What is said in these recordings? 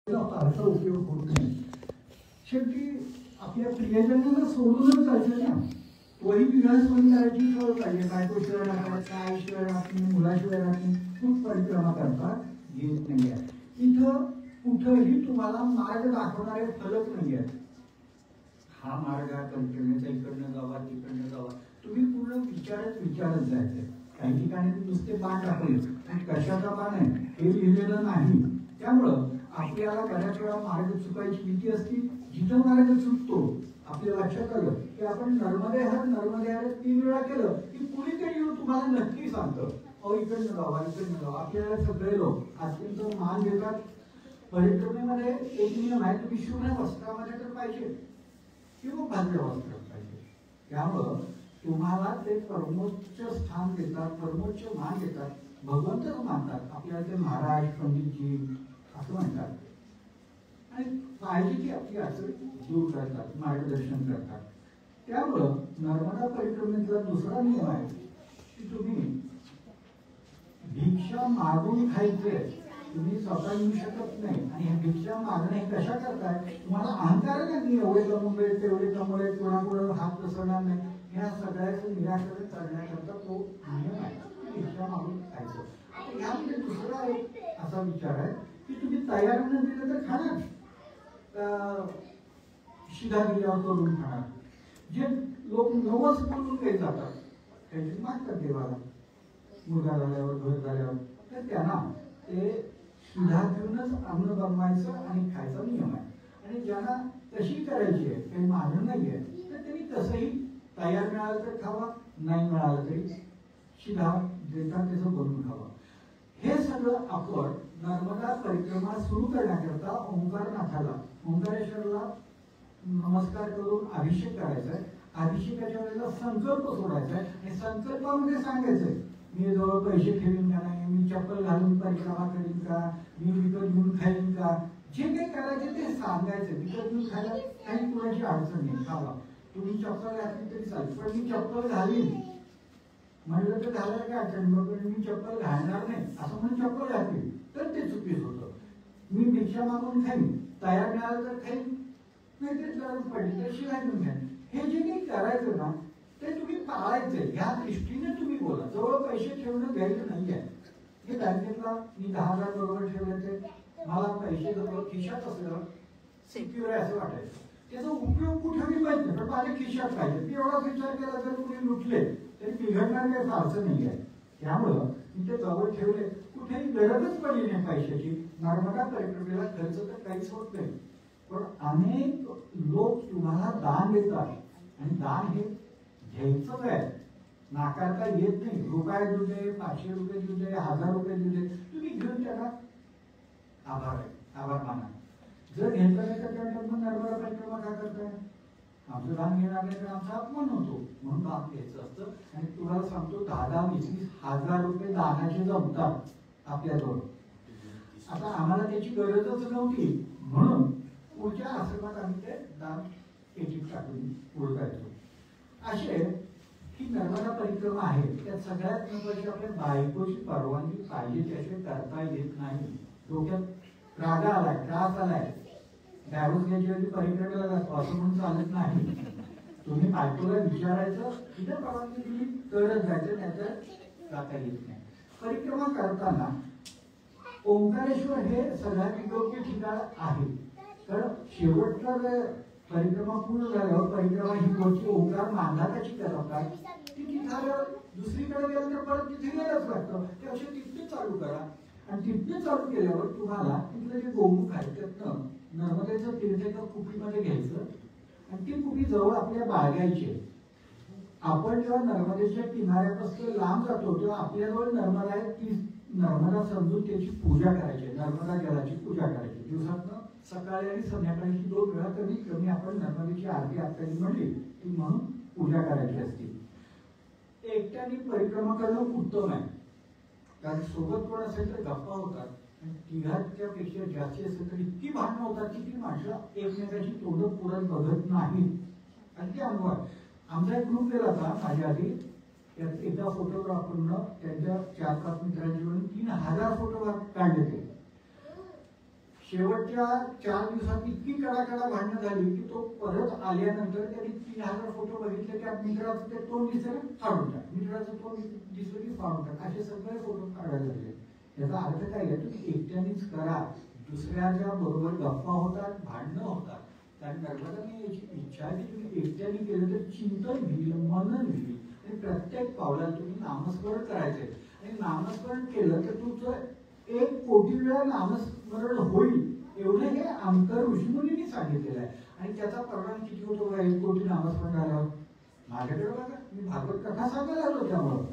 फारसा उपयोग होत नाही. शेवटी आपल्या प्रियजनांना सोडूनच जायचं ना. वही विघासवणी करायची सवय पाहिजे. बायकोशिवाय राखायचं, आईशिवाय राखणे, मुलाशिवाय राखणे, खूप परिक्रमा करतात, घेत नाही आहे. इथं कुठंही तुम्हाला मार्ग दाखवणारे फलक नाही आहेत. हा मार्ग परिक्रमेचा इकडनं जावा, तिकडनं जावा. तुम्ही पूर्ण विचारत जायचंय. काही ठिकाणी नुसते बाण टाकले, कशाचा बाण आहे हे लिहिलेलं नाही. त्यामुळं आपल्याला बऱ्याच वेळा मार्ग चुकायची भीती असते. जिथं मार्ग चुकतो आपल्या लक्षात आलं की आपण नर्मदे हर 3 वेळा केलं की कुणीतरी येऊन तुम्हाला नक्की सांगतं, अहो इकडनं जावा, इकडनं जावा. आपल्याला सगळे लोक अत्यंत मान देतात. परिक्रमेमध्ये एक नियम आहे, तुम्ही शुभ्र वस्त्रामध्ये तर पाहिजे किंवा भद्र वस्त्र पाहिजे. त्यामुळं तुम्हाला ते परमोच्च स्थान देतात, परमोच्च मान देतात, भगवंतच मानतात. आपल्याला ते महाराज, पंडितजी असं म्हणतात आणि पाहिजे की आपली अडचण दूर करतात, मार्गदर्शन करतात. त्यामुळं नर्मदा परिक्रमेतला दुसरा नियम आहे की तुम्ही भिक्षा मागून खायचे. तुम्ही स्वतः येऊ शकत नाही. आणि हे भिक्षा मागणे कशा करताय? तुम्हाला अहंकार नाही, एवढे कमवले तेवढे कमवले, कोणाकडे हात पसरणार नाही. ह्या सगळ्याचं निराकरण करण्याकरता तो नियम आहे, भिक्षा मागून खायचं. यामध्ये दुसरा एक असा विचार आहे की तुम्ही तयार न दिलं तर खाणार, शिधा दिल्यावर करून खाणार. जे लोक नवस बोलून काही जातात, काहीतरी मागतात देवाला, मुलगा झाल्यावर, घर झाल्यावर, तर त्यांना ते शिधा घेऊनच अन्न बनवायचं आणि खायचा नियम आहे. आणि ज्यांना तशी करायची आहे, काही मागणं नाही आहे, तर त्यांनी तसंही तयार मिळालं तर खावा, नाही मिळालं तरी शिधा देतात त्याचं बनवून खावा. हे सगळं आपण नर्मदा परिक्रमा सुरू करण्याकरता ओंकारनाथाला, ओंकारेश्वरला नमस्कार करून अभिषेक करायचा आहे. अभिषेकाच्या वेळेला संकल्प सोडायचा आहे आणि संकल्पामध्ये सांगायचंय, मी जवळ पैसे ठेवीन का नाही, मी चप्पल घालून परिक्रमा करीन का, मी विकत घेऊन खाईन का. जे काही करायचे ते सांगायचं. विकत घेऊन खायला काही कुणाची अडचण नाही, खावा. तुम्ही चप्पल घातली तरी चालेल, पण मी चप्पल घालीन म्हणलं तर घालायला काय अडचण, मग मी चप्पल घालणार नाही असं म्हणून चप्पल घातली तर ते चुकीच होतं. मी भिक्षा मागून खाईन, तयार मिळालं तर खाईन, नाही तर गरज पडली तर शिवाय घेऊन खाईन. हे जे काही करायचं ना ते तुम्ही पाळायचंय. ह्या दृष्टीने तुम्ही बोला. जवळ पैसे ठेवणं घ्यायचं नाही आहे. हे बँकेतला मी 10,000 बरोबर ठेवले, ते मला पैसे जवळ खिशात असलं सिक्युअर आहे असं वाटायचं. त्याचा उपयोग कुठेही माहित नाही, पण माझ्या खिशात पाहिजे. मी एवढाच विचार केला तर कुणी लुटले तरी बिघडणार काही फारसं नाही आहे. त्यामुळं मी ते जवळ ठेवले. कुठेही गरजच पडली नाही पैशाची. नर्मदा परिक्रमेला खर्च तर काहीच होत नाही, पण अनेक लोक तुम्हाला दान देतात आणि दान हे घ्यायचंच आहे, नाकारता येत नाही. रुपये देऊ दे, 500 रुपये देऊ दे, 1000 रुपये देऊ दे, तुम्ही घेऊन त्यांना आभार माना. जर घेतलं नाही तर त्यांना मग नर्मदा परिक्रमा का करताय? आमचं दान घेणार नाही तर आमचा अपमान होतो, म्हणून दान घ्यायचं असतं. आणि तुम्हाला सांगतो 10-20 रुपये दानाचे जमतात आपल्याजवळ. आता आम्हाला त्याची गरजच नव्हती, म्हणून पुढच्या आश्रमात आम्ही ते दान पेटीत टाकून पुढे जायचो. असे ही नर्मदा परिक्रमा आहे. त्यात सगळ्यात महत्वाची आपल्या बायकोची परवानगी पाहिजे, त्याशिवाय करता येत नाही. डोक्यात रागा आलाय, त्रास आलाय, डायव्होर्स घ्यायची परिक्रमेला जातो असं म्हणून चालत नाही. तुम्ही बायकोला विचारायचं, तिथे परवानगी दिली तरच जायचं, नाहीतर जाता येत नाही. परिक्रमा करताना ओंकारेश्वर हे सगळ्यात योग्य ठिकाण आहे. तर शेवटचा परिक्रमा पूर्ण झाल्यावर परिक्रमा ही मोठी ओंकार मांधाताची करतात. ती तिथं दुसरीकडे गेलं तर परत तिथे गेलंच लागतं. ते असे तिथे चालू करा आणि तिथे चालू केल्यावर तुम्हाला तिथलं जे गोमुख आहे त्यातनं नर्मदेचं तीर्थ एका कुपीमध्ये घ्यायचं आणि ती कुपी जवळ आपल्या बाळगायची. आपण जेव्हा नर्मदेच्या किनाऱ्यापासून लांब जातो तेव्हा आपल्याजवळ नर्मदा आहे, ती नर्मदा समजून त्याची पूजा करायची, नर्मदा जलाची पूजा करायची. दिवसातनं सकाळी आणि संध्याकाळी 2 वेळा कमीत कमी आपण नर्मदेची आरती आपल्याला म्हणली ती म्हणून पूजा करायची असते. एकट्याने परिक्रमा करणं उत्तम आहे, कारण सोबत कोण असेल तर गप्पा होतात. तिघाच्या पेक्षा जास्ती असेल तर इतकी भांडणं होतात की ती माणसं एकमेकाची तोंड पुरण बघत नाही. आणि ते अनुभव आहे. आमचा एक ग्रुप गेला होता माझ्या आधी, त्यात एका फोटोग्राफरनं त्यांच्या 4-5 मित्रांची मिळून 3000 फोटो काढले. ते शेवटच्या 4 दिवसात इतकी कडाकडा भांडणं झाली की तो परत आल्यानंतर त्यांनी 3000 फोटो बघितले. त्या मित्राचं ते तोंड दिसलं फाडून टाक, मित्राचं तोंड दिसलं की फाडून टाक, असे सगळे फोटो काढायला लागले. याचा अर्थ काय आहे, तुम्ही एकट्यानेच करा. दुसऱ्याच्या बरोबर गप्पा होतात, भांडणं होतात. कारण नर्मदाने याची इच्छा आहे की तुम्ही एकट्याने केलं तर चिंतन होईल, मनन होईल. आणि प्रत्येक पावलाला तुम्ही नामस्मरण करायचंय. आणि नामस्मरण केलं तर तुमचं 1 कोटी वेळा नामस्मरण होईल, एवढं हे आमकर ऋषीमुनींनी सांगितलेलं आहे. आणि त्याचा परिणाम किती होतो बघा, 1 कोटी नामस्मरण झाल्यावर. माझ्याकडे बघा, मी भागवत कथा सांगायला लागलो. त्यामुळं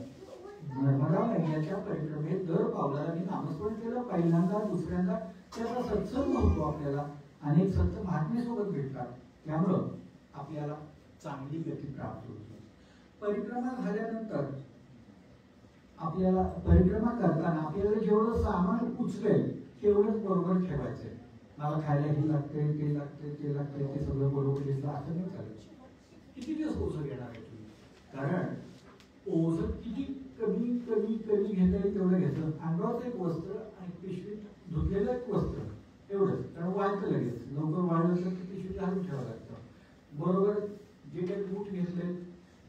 नर्मदा मैयाच्या परिक्रमेत दर पावलाला मी नामस्मरण केलं, पहिल्यांदा दुसऱ्यांदा. त्याचा सत्संग होतो, आपल्याला अनेक संत महात्मेसोबत भेटतात. त्यामुळं आपल्याला चांगली गती प्राप्त होते. परिक्रमा झाल्यानंतर आपल्याला परिक्रमा करताना आपल्याला जेवढं सामान उचलेल तेवढंच बरोबर ठेवायचंय. मला खायला हे लागते, ते लागते, ते लागते, ते सगळं बरोबर घेतलं असं नाही चालत. किती दिवस ओझं घेणार आहे तुम्ही? कारण ओझं किती कमी कमी कमी घेता येईल तेवढं घेतलं. अंगावरचं एक वस्त्र आणि पिशवीत धुतलेलं एक वस्त्र, एवढंच. कारण वाळतं लगेच, लवकर वाळलं तर ते पिशवीत घालून ठेवावं लागतं. बरोबर जे काही बूट घेतले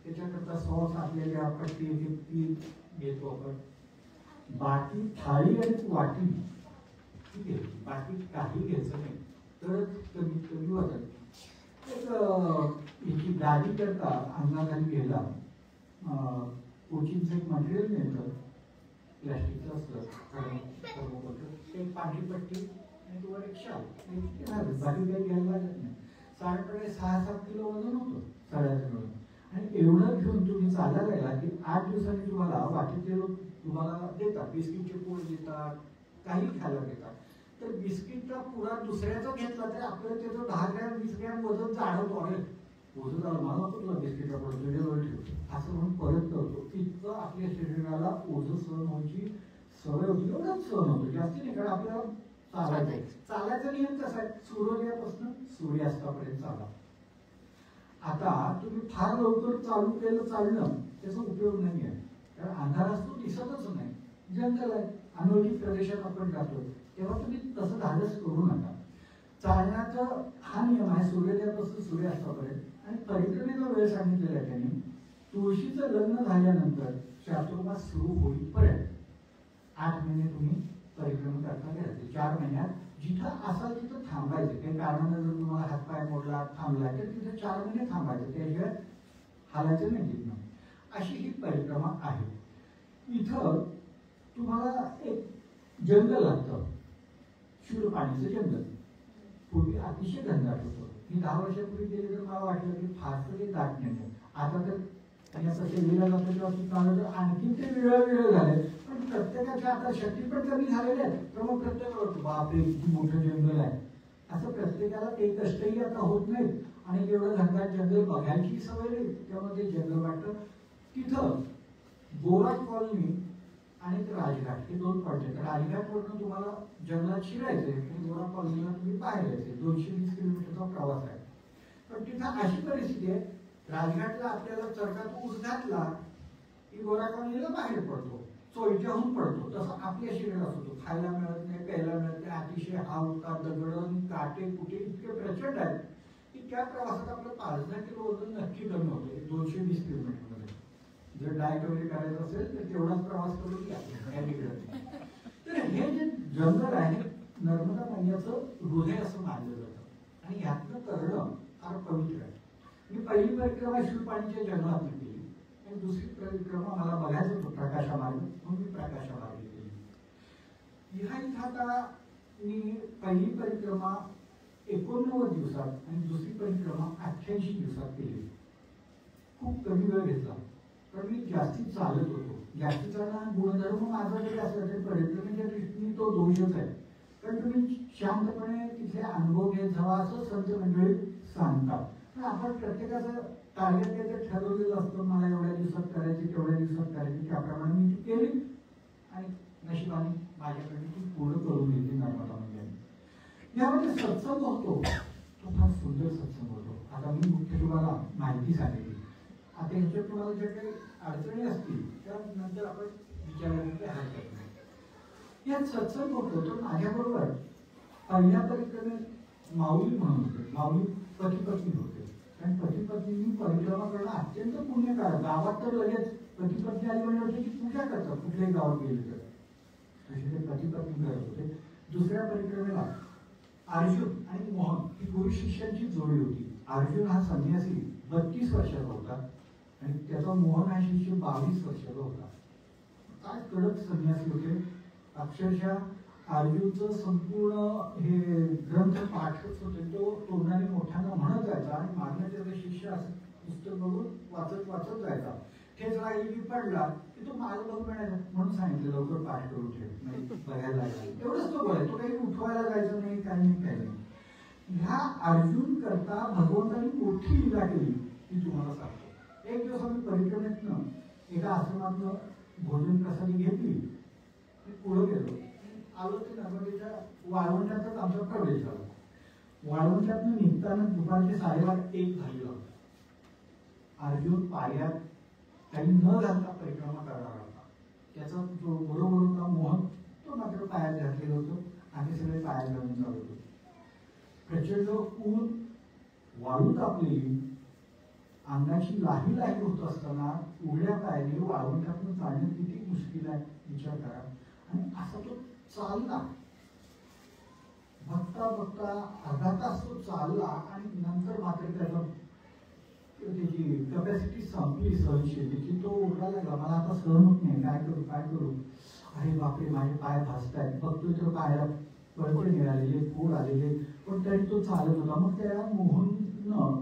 त्याच्याकरता सॉस असलेल्या पट्टी पीठ घेतो आपण. बाकी थाळी आणि वाटी, ठीक आहे, बाकी काही घ्यायचं नाही, तरच कमीत कमी वजन. एक याची गाडी करता अंगाखाली घ्यायला कोचिंगचं एक मटेरियल मिळतं, प्लॅस्टिकचं असतं, ते पांढरी पट्टी आणि वर एक शाल, बाकी काही घ्यायला लागत नाही. साधारणपणे 6-7 किलो वजन होतं सगळ्याचं मिळून. आणि एवढं घेऊन तुम्ही चालायला गेला की 8 दिवसांनी तुम्हाला वाटेत तुम्हाला देतात, बिस्किटचे पोळ देतात, काही खायला देतात. तर बिस्किटचा पुरा दुसऱ्याचा घेतला तर आपल्याला त्याचं 10 ग्रॅम 20 ग्रॅम वजन जाणवतो. अरे वजन झालं, मला तुला बिस्किटचा पुढे तुझ्याजवळ ठेवतो असं म्हणून परत करतो. इतकं आपल्या शरीराला ओझं सहन व्हायची सवय होती, एवढंच सहन होतं, जास्ती नाही. कारण आपल्याला चालायचं. चालायचा नियम कसा आहे, सूर्योदयापासून सूर्यास्तापर्यंत चाला. आता तुम्ही फार लवकर चालू केलं चालणं त्याचा उपयोग नाही आहे, कारण अंधार असतो, दिसतच नाही, जंगल आहे, अनोळखी प्रदेशात आपण जातो. तेव्हा तुम्ही तसं धाडस करू नका. चालण्याचा हा नियम आहे सूर्योदयापासून सूर्यास्तापर्यंत. आणि परिक्रमेचा वेळ सांगितलेला आहे त्यांनी, तुळशीचं लग्न झाल्यानंतर चातुर्मास सुरू होईपर्यंत 8 महिने तुम्ही परिक्रमा करता करायचे. 4 महिन्यात जिथं असाल तिथं थांबायचं. काही कारणानं जर तुम्हाला हातपाय मोडला, थांबला तर तिथे 4 महिने थांबायचं, त्याशिवाय हालायचं नाही तिथनं. अशी ही परिक्रमा आहे. इथं तुम्हाला एक जंगल लागतं, शूरपाणीचं जंगल. पूर्वी अतिशय घनदाट होतं. मी 10 वर्षापूर्वी गेले तर मला वाटलं की फारसं ते दाट नाही. आता तर असं शेतीला जातो तेव्हा चाललं तर आणखी ते वेगळं झालंय. पण प्रत्येकाच्या आता शक्ती पण कमी झालेल्या आहेत. तर मग प्रत्येकाला बापरे किती मोठं जंगल आहे असं प्रत्येकाला ते कष्टही आता होत नाहीत. आणि एवढं घनदाट जंगल बघायची सवय नाही, त्यामुळे ते जंगल वाटतं. तिथं गोरा कॉलनी आणि राजघाट हे 2 पॉईंट आहेत. राजघाटवरून तुम्हाला जंगलात शिरायचंय आणि गोरा कॉलनीला तुम्ही बाहेर यायचंय. 220 किलोमीटरचा प्रवास आहे. पण तिथं अशी परिस्थिती आहे, राजघाटला आपल्याला चरकात ऊस घातला की गोरा कॉलनीला बाहेर पडतो, चोईच्याहून पडतो. तसं आपल्या शरीरात होतो, खायला मिळत नाही, प्यायला मिळत नाही. अतिशय हावता दगड काटे कुठे इतके प्रचंड आहेत की त्या प्रवासात आपलं 5-10 किलो वजन नक्की कमी होतं 220 किलोमीटर मध्ये. जर डाएट वगैरे करायचं असेल तर तेवढाच प्रवास करून या. तर हे जे जंगल आहे नर्मदा मैयाचं हृदय असं मानलं जातं आणि ह्यातनं करणं फार पवित्र आहे. मी पहिली परिक्रमा शूरपाणीच्या जंगलात केली आणि दुसरी परिक्रमा मला बघायचं होतं प्रकाशामार्ग, म्हणून मी प्रकाशामार्ग केली. इथं आता मी पहिली परिक्रमा 89 दिवसात आणि दुसरी परिक्रमा 88 दिवसात केली. खूप कमी वेळ घेतला, पण मी जास्ती चालत होतो. जास्ती चालणं गुणधर्म माझा जरी असला तरी परिक्रमेच्या दृष्टीने तो दोषच आहे. कारण तुम्ही शांतपणे तिथले अनुभव घेत जावा असं संत मंडळी सांगतात. पण आपण प्रत्येकाचं टार्गेट त्याचं ठरवलेलं असतं, मला एवढ्या दिवसात करायची, तेवढ्या दिवसात करायची. त्याप्रमाणे मी ती केली आणि नशिबाने माझ्याकडे ती पूर्ण करून घेतली नर्मदा मैयाने. यामध्ये सत्संग होतो, तो फार सुंदर सत्संग होतो. आता मी मुख्य तुम्हाला माहिती सांगितली. आता ह्याच्यात तुम्हाला ज्या काही अडचणी असतील त्या नंतर आपण विचारायची हरकत नाही. यात सत्संग होतो. तो माझ्याबरोबर पहिल्या परिक्रमेत माऊली म्हणून होते, माऊली पती पत्नी होते. आणि पती पत्नींनी परिक्रमा करणं अत्यंत पुण्यकारक. गावात तर लगेच पती पत्नी आली म्हणजे त्याची पूजा करतात कुठल्याही गावात गेले तर. तसे ते पती पत्नी करत होते. दुसऱ्या परिक्रमेला अर्जुन आणि मोहन ही गुरु शिष्यांची जोडी होती. अर्जुन हा संन्यासी 32 वर्षाचा होता आणि त्याचा मोहन हा शिष्य 22 वर्षाचा होता. काय कडक संन्यासी होते. अक्षरशः अर्जुनचं संपूर्ण हे ग्रंथ पाठच होते. तो तोंडाने मोठ्यानं म्हणत जायचा आणि मागण्या त्याचा शिष्य असं पुस्तक बघून वाचत वाचत जायचा. ठेच लागली की पडला की तो माग बघून म्हणायचा, म्हणून सांगितलं लवकर पाठ करून ठेव, नाही बघायला लागला. एवढंच तो बोलाय. तो काही उठवायला जायचं नाही, काही नाही, काही नाही. ह्या अर्जुन करता भगवंतांनी मोठी लीला केली ती तुम्हाला सांगतो. एक दिवस आम्ही परिक्रमेतनं एका आश्रमातनं भोजन प्रसादी घेतली. मी पुढं गेलो, आलो ते नर्मदेच्या वाळवंटातच आमचा प्रवेश झाला. वाळवंटातनं निघताना दुपारचे 12:30-1 झालेला होता. अर्जुन पायात काही न घालता परिक्रमा करणार होता. त्याचा जो बरोबर होता मोहन, तो मात्र पायात घातलेलं होतं आणि सगळे पायात घालून चालत होते. प्रचंड ऊन, वाळू तापलेली, अंगाची लाही लाही होत असताना उघड्या पायाने वाळवंटातून चालणं किती मुश्किल आहे विचार करा. आणि असा तो चालला, बघता बघता अर्धा तास तो चालला आणि नंतर मात्र त्याची कॅपॅसिटी संपली सहनशीलतेची. तो ओरडा लागला, मला आता सहन होत नाही, काय करू काय करू. अरे बापरे, माझे पाय भासतायत. बघतोय तर पायाला पळपळ मिळालेले, फोड आलेले, पण तरी तो चालत होता. मग त्या मोहननं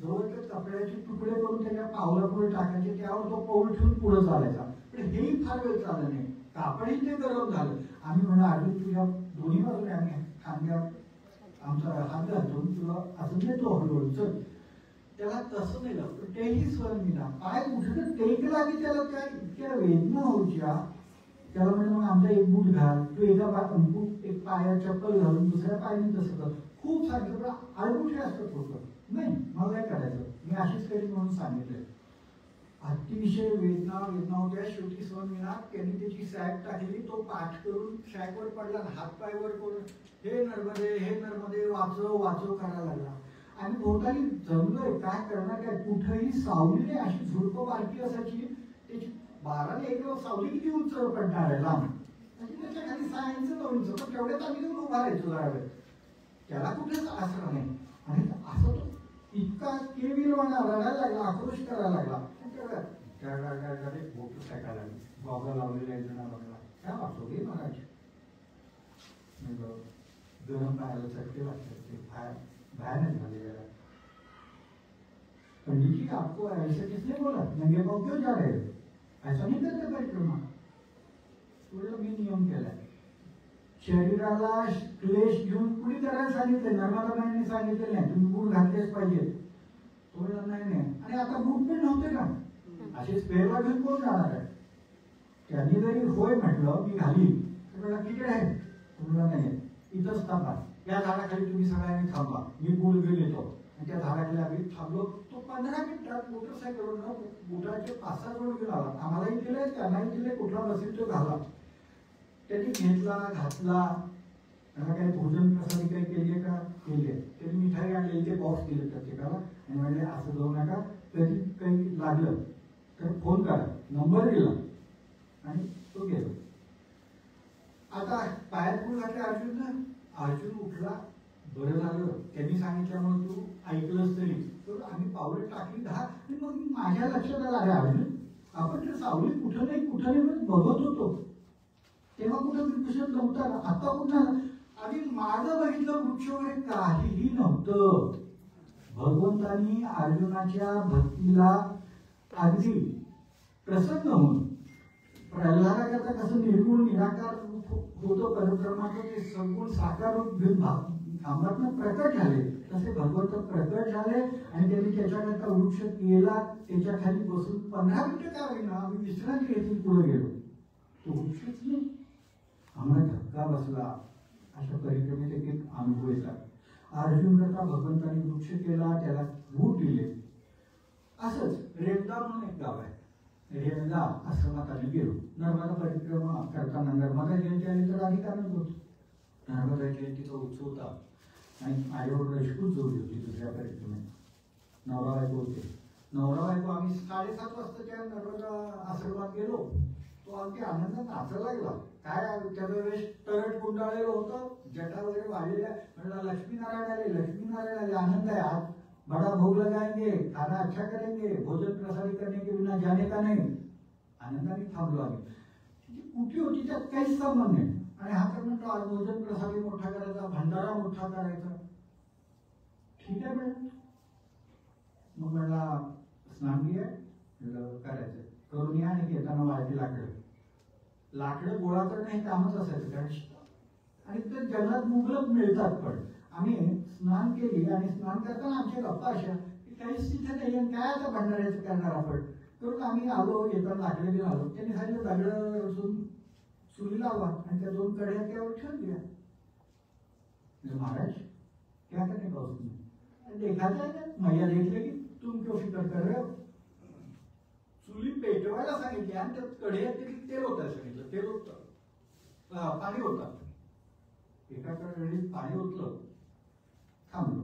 जवळच्या कपड्याचे तुकडे करून त्याच्या पावला पुढे टाकायचे, त्यावर तो पाऊल ठेवून पुढे चालायचा. पण हेही फार वेळ चाललं नाही, कापडही ते गरम झालं. आम्ही म्हणलं, अर्जुन तुझ्या दोन्ही बाजूने आम्ही खांद्यात आमचा हात घालतो, तुला असं नेतो हळूहळू चल. त्याला तसं नाही लागतं, तेही सहन दिला. पाय उठलं टेकला की त्याला त्या इतक्या वेदना होत्या. त्याला म्हणजे मग आमचा एक बूट घाल, तू एक पाया चप्पल घालून दुसऱ्या पायाने तसं कर. खूप सांगितलं पण अडमुठे असत होतं. नाही, मला काय करायचं, मी अशीच करीन म्हणून सांगितलं. अतिशय वेदना होत्या. शेवटी सहन विना त्यांनी त्याची सॅक टाकली. तो पाठ करून सॅकवर पडला, हात पाय वर करून हे नर्मदे वाचव वाचव करायला लागला. आणि भोवताली जमलोय, काय करणार काय, कुठेही सावली नाही. अशी झुडपं बारकी असायची, त्याची 12-1 सावली किती उंच पडणार आहे लांब. त्याच्या खाली सायन्सचं उंच, पण तेवढ्याच आम्ही उभा राहायचो जरा वेळ. त्याला कुठेच आसरा नाही. आणि असं तो इतका केविलवाना रडायला लागला, आक्रोश करायला लागला. मोटरसायकल आली, गॉगल लावलेला आहे जुना बघला, काय वाचतो घे महाराज. गरम पायाला चटके लागतात, ते भयानक झालेला. पंडित जी आपको ऐसे किसने बोला, नंगे पाँव क्यों जा रहे, ऐसा नहीं करते परिक्रमा. मी नियम केलाय. शरीराला क्लेश घेऊन कुणी करायला सांगितले, नर्मदाबाईंनी सांगितले नाही, तुम्ही बूट घातलेच पाहिजे. तो नाही. आणि आता बूट पण नव्हते का, असे स्पेअरला घेऊन कोण जाणार आहे. त्यांनी जरी होय म्हटलं मी घाली, तर तिकडे आहे, तुम्हाला नाही इथंच थांबा, या झाडाखाली तुम्ही सगळ्यांनी थांबा, मी बूट घेऊन येतो. आणि त्या झाडाखाली आम्ही थांबलो. तो 15 मिनिटात मोटरसायकलवरून बुटाचे 5-6 जोड घेऊन आला. आम्हालाही दिले, त्यांनाही दिले, कुठला बसेल तो घाला. त्यांनी घेतला, घातला. त्यांना काही भोजन प्रसादी काही केले का, केले. त्यांनी मिठाई आणली, ते बॉक्स दिले प्रत्येकाला आणि म्हणले असं जाऊ नका, कधी काही लागलं तर फोन करा, नंबर दिला आणि तो गेलो. आता पायात पूल घातले अर्जुन उठला. बरं झालं त्यांनी सांगितल्यामुळे तू ऐकलंस तरी. तर आम्ही पावलं टाकली 10. आणि मग माझ्या लक्षात आलं, अरे अर्जुन आपण तर सावलीत कुठं नाही बघत होतो, तेव्हा कुठं विकसत नव्हता, आता कुठं आधी मागं बघितलं वृक्ष वगैरे काहीही नव्हतं. भगवंतांनी अर्जुनाच्या भक्तीला अगदी प्रसन्न होऊन प्रल्हादाचा कसं निर्गुण निराकार होतं परिक्रमाचं, ते सगुण साकार रूप घेऊन आम्हाला प्रकट झाले, तसे भगवंत प्रकट झाले. आणि त्यांनी त्याच्याकरता वृक्ष केला, त्याच्या खाली बसून 15 मिनिटं का होईना आम्ही विश्रांती घेतली, पुढे गेलो. तो वृक्षच नाही. आम्हाला धक्का बसला. अशा परिक्रमेत एक अनुभव येतात. अर्जुन करता भगवंतांनी वृक्ष केला, त्याला बूट दिले. असंच रेवदा म्हणून एक गाव आहे, रेवदा आश्रमात आम्ही गेलो. नर्मदा परिक्रमा करताना नर्मदा जयंती आली तर अधिकार होत, नर्मदा जयंतीचा उत्सव होता आणि माझ्याबरोबर राजपूत जोडली होती दुसऱ्या कार्यक्रमात. नवरा बायको होते. नवरा बायको आम्ही 7:30 वाजता त्या नर्मदा आश्रमात गेलो. तो अगदी आनंदात नाचायला लागला. काय त्याच्या वेळेस तरट गुंडाळलेलं होतं, जटा वगैरे वाढलेल्या. म्हणलं लक्ष्मीनारायण आले, लक्ष्मीनारायण आले, आनंद आहे आज, बडा भोग लगाएंगे, खाना अच्छा करेंगे, भोजन प्रसारित करने के बिना जाने का नहीं. आनंदाने थांबलो आम्ही. तिची कुठे होती त्यात काहीच संबंध नाही. आणि हा तर म्हणतो आज भोजन प्रसादी मोठा करायचा, भंडारा मोठा करायचा. ठीक आहे मॅडम. मग म्हणला स्नान घे करायचं, करून या आणि घेताना वाळती लाकडं गोळा करणं हे कामच असायचं. कारण आणि ते जंगलात मुबलक मिळतात. पण आम्ही स्नान केली आणि स्नान करताना आमच्या गप्पा अशा की काहीच तिथे नाही आणि काय आता भंडाऱ्याचं करणार आपण. करून आम्ही आलो, येताना लाकडे घेऊन आलो. त्यांनी सांगितलं दगड रचून चुली लावा आणि त्या 2 कढया त्यावर ठेवून द्या. महाराज क्या करने का उसमें देखा जाए मैया देख लेगी, तुम क्यों फिक्र कर रहे हो. चुली पेटवायला सांगितली आणि त्यात कढयात तेल होतं सांगितलं. तेल होतं, पाणी होतं. एका कढईत पाणी ओतलं, थांबलो.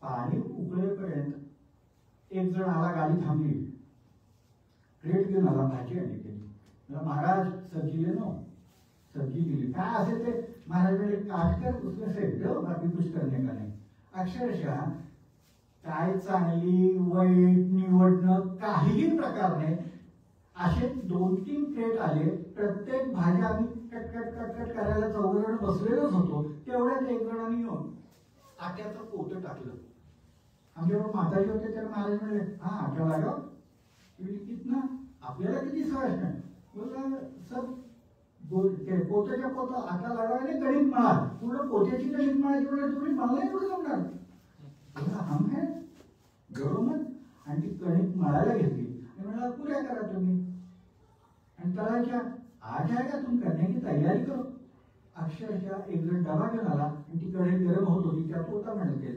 पाणी उकळेपर्यंत एक जण आला, गाडी थांबली, प्लेट घेऊन आला, भाजी आणली केली. महाराज सब्जी ले नो, सब्जी दिली. काय असेल ते महाराज म्हणजे काट कर उसमें से दो, बाकी कुछ करने का नहीं. अक्षरशः काय चांगली वाईट निवडणं काहीही प्रकार नाही. असे 2-3 प्लेट आले. प्रत्येक भाजी आम्ही कटकट करायला 4 जण बसलेलोच होतो. तेवढ्यात एक जणांनी येऊन आट्याचं पोतं टाकलं. आमच्याबरोबर माताजी होते. तर महाराज म्हणले हा आटा लागाव. कितना आपल्याला किती सवय नाही. बोलला सर पोत्याच्या पोतं आटा लागायला कणिक मळा. पूर्ण पोत्याची कणिक मळायची म्हणजे तुम्ही मला नाही पुढे जमणार. हम है गव्हर्नमेंट. आणि ती कणिक मळायला घेतली आणि म्हणाला पुऱ्या करा तुम्ही. आणि तळायच्या आज आहे का तुम्ही करण्याची तयारी करो. अक्षरशः एक जण डबा घेऊन आला आणि ती कढई गरम होत होती, त्यात होता म्हणते.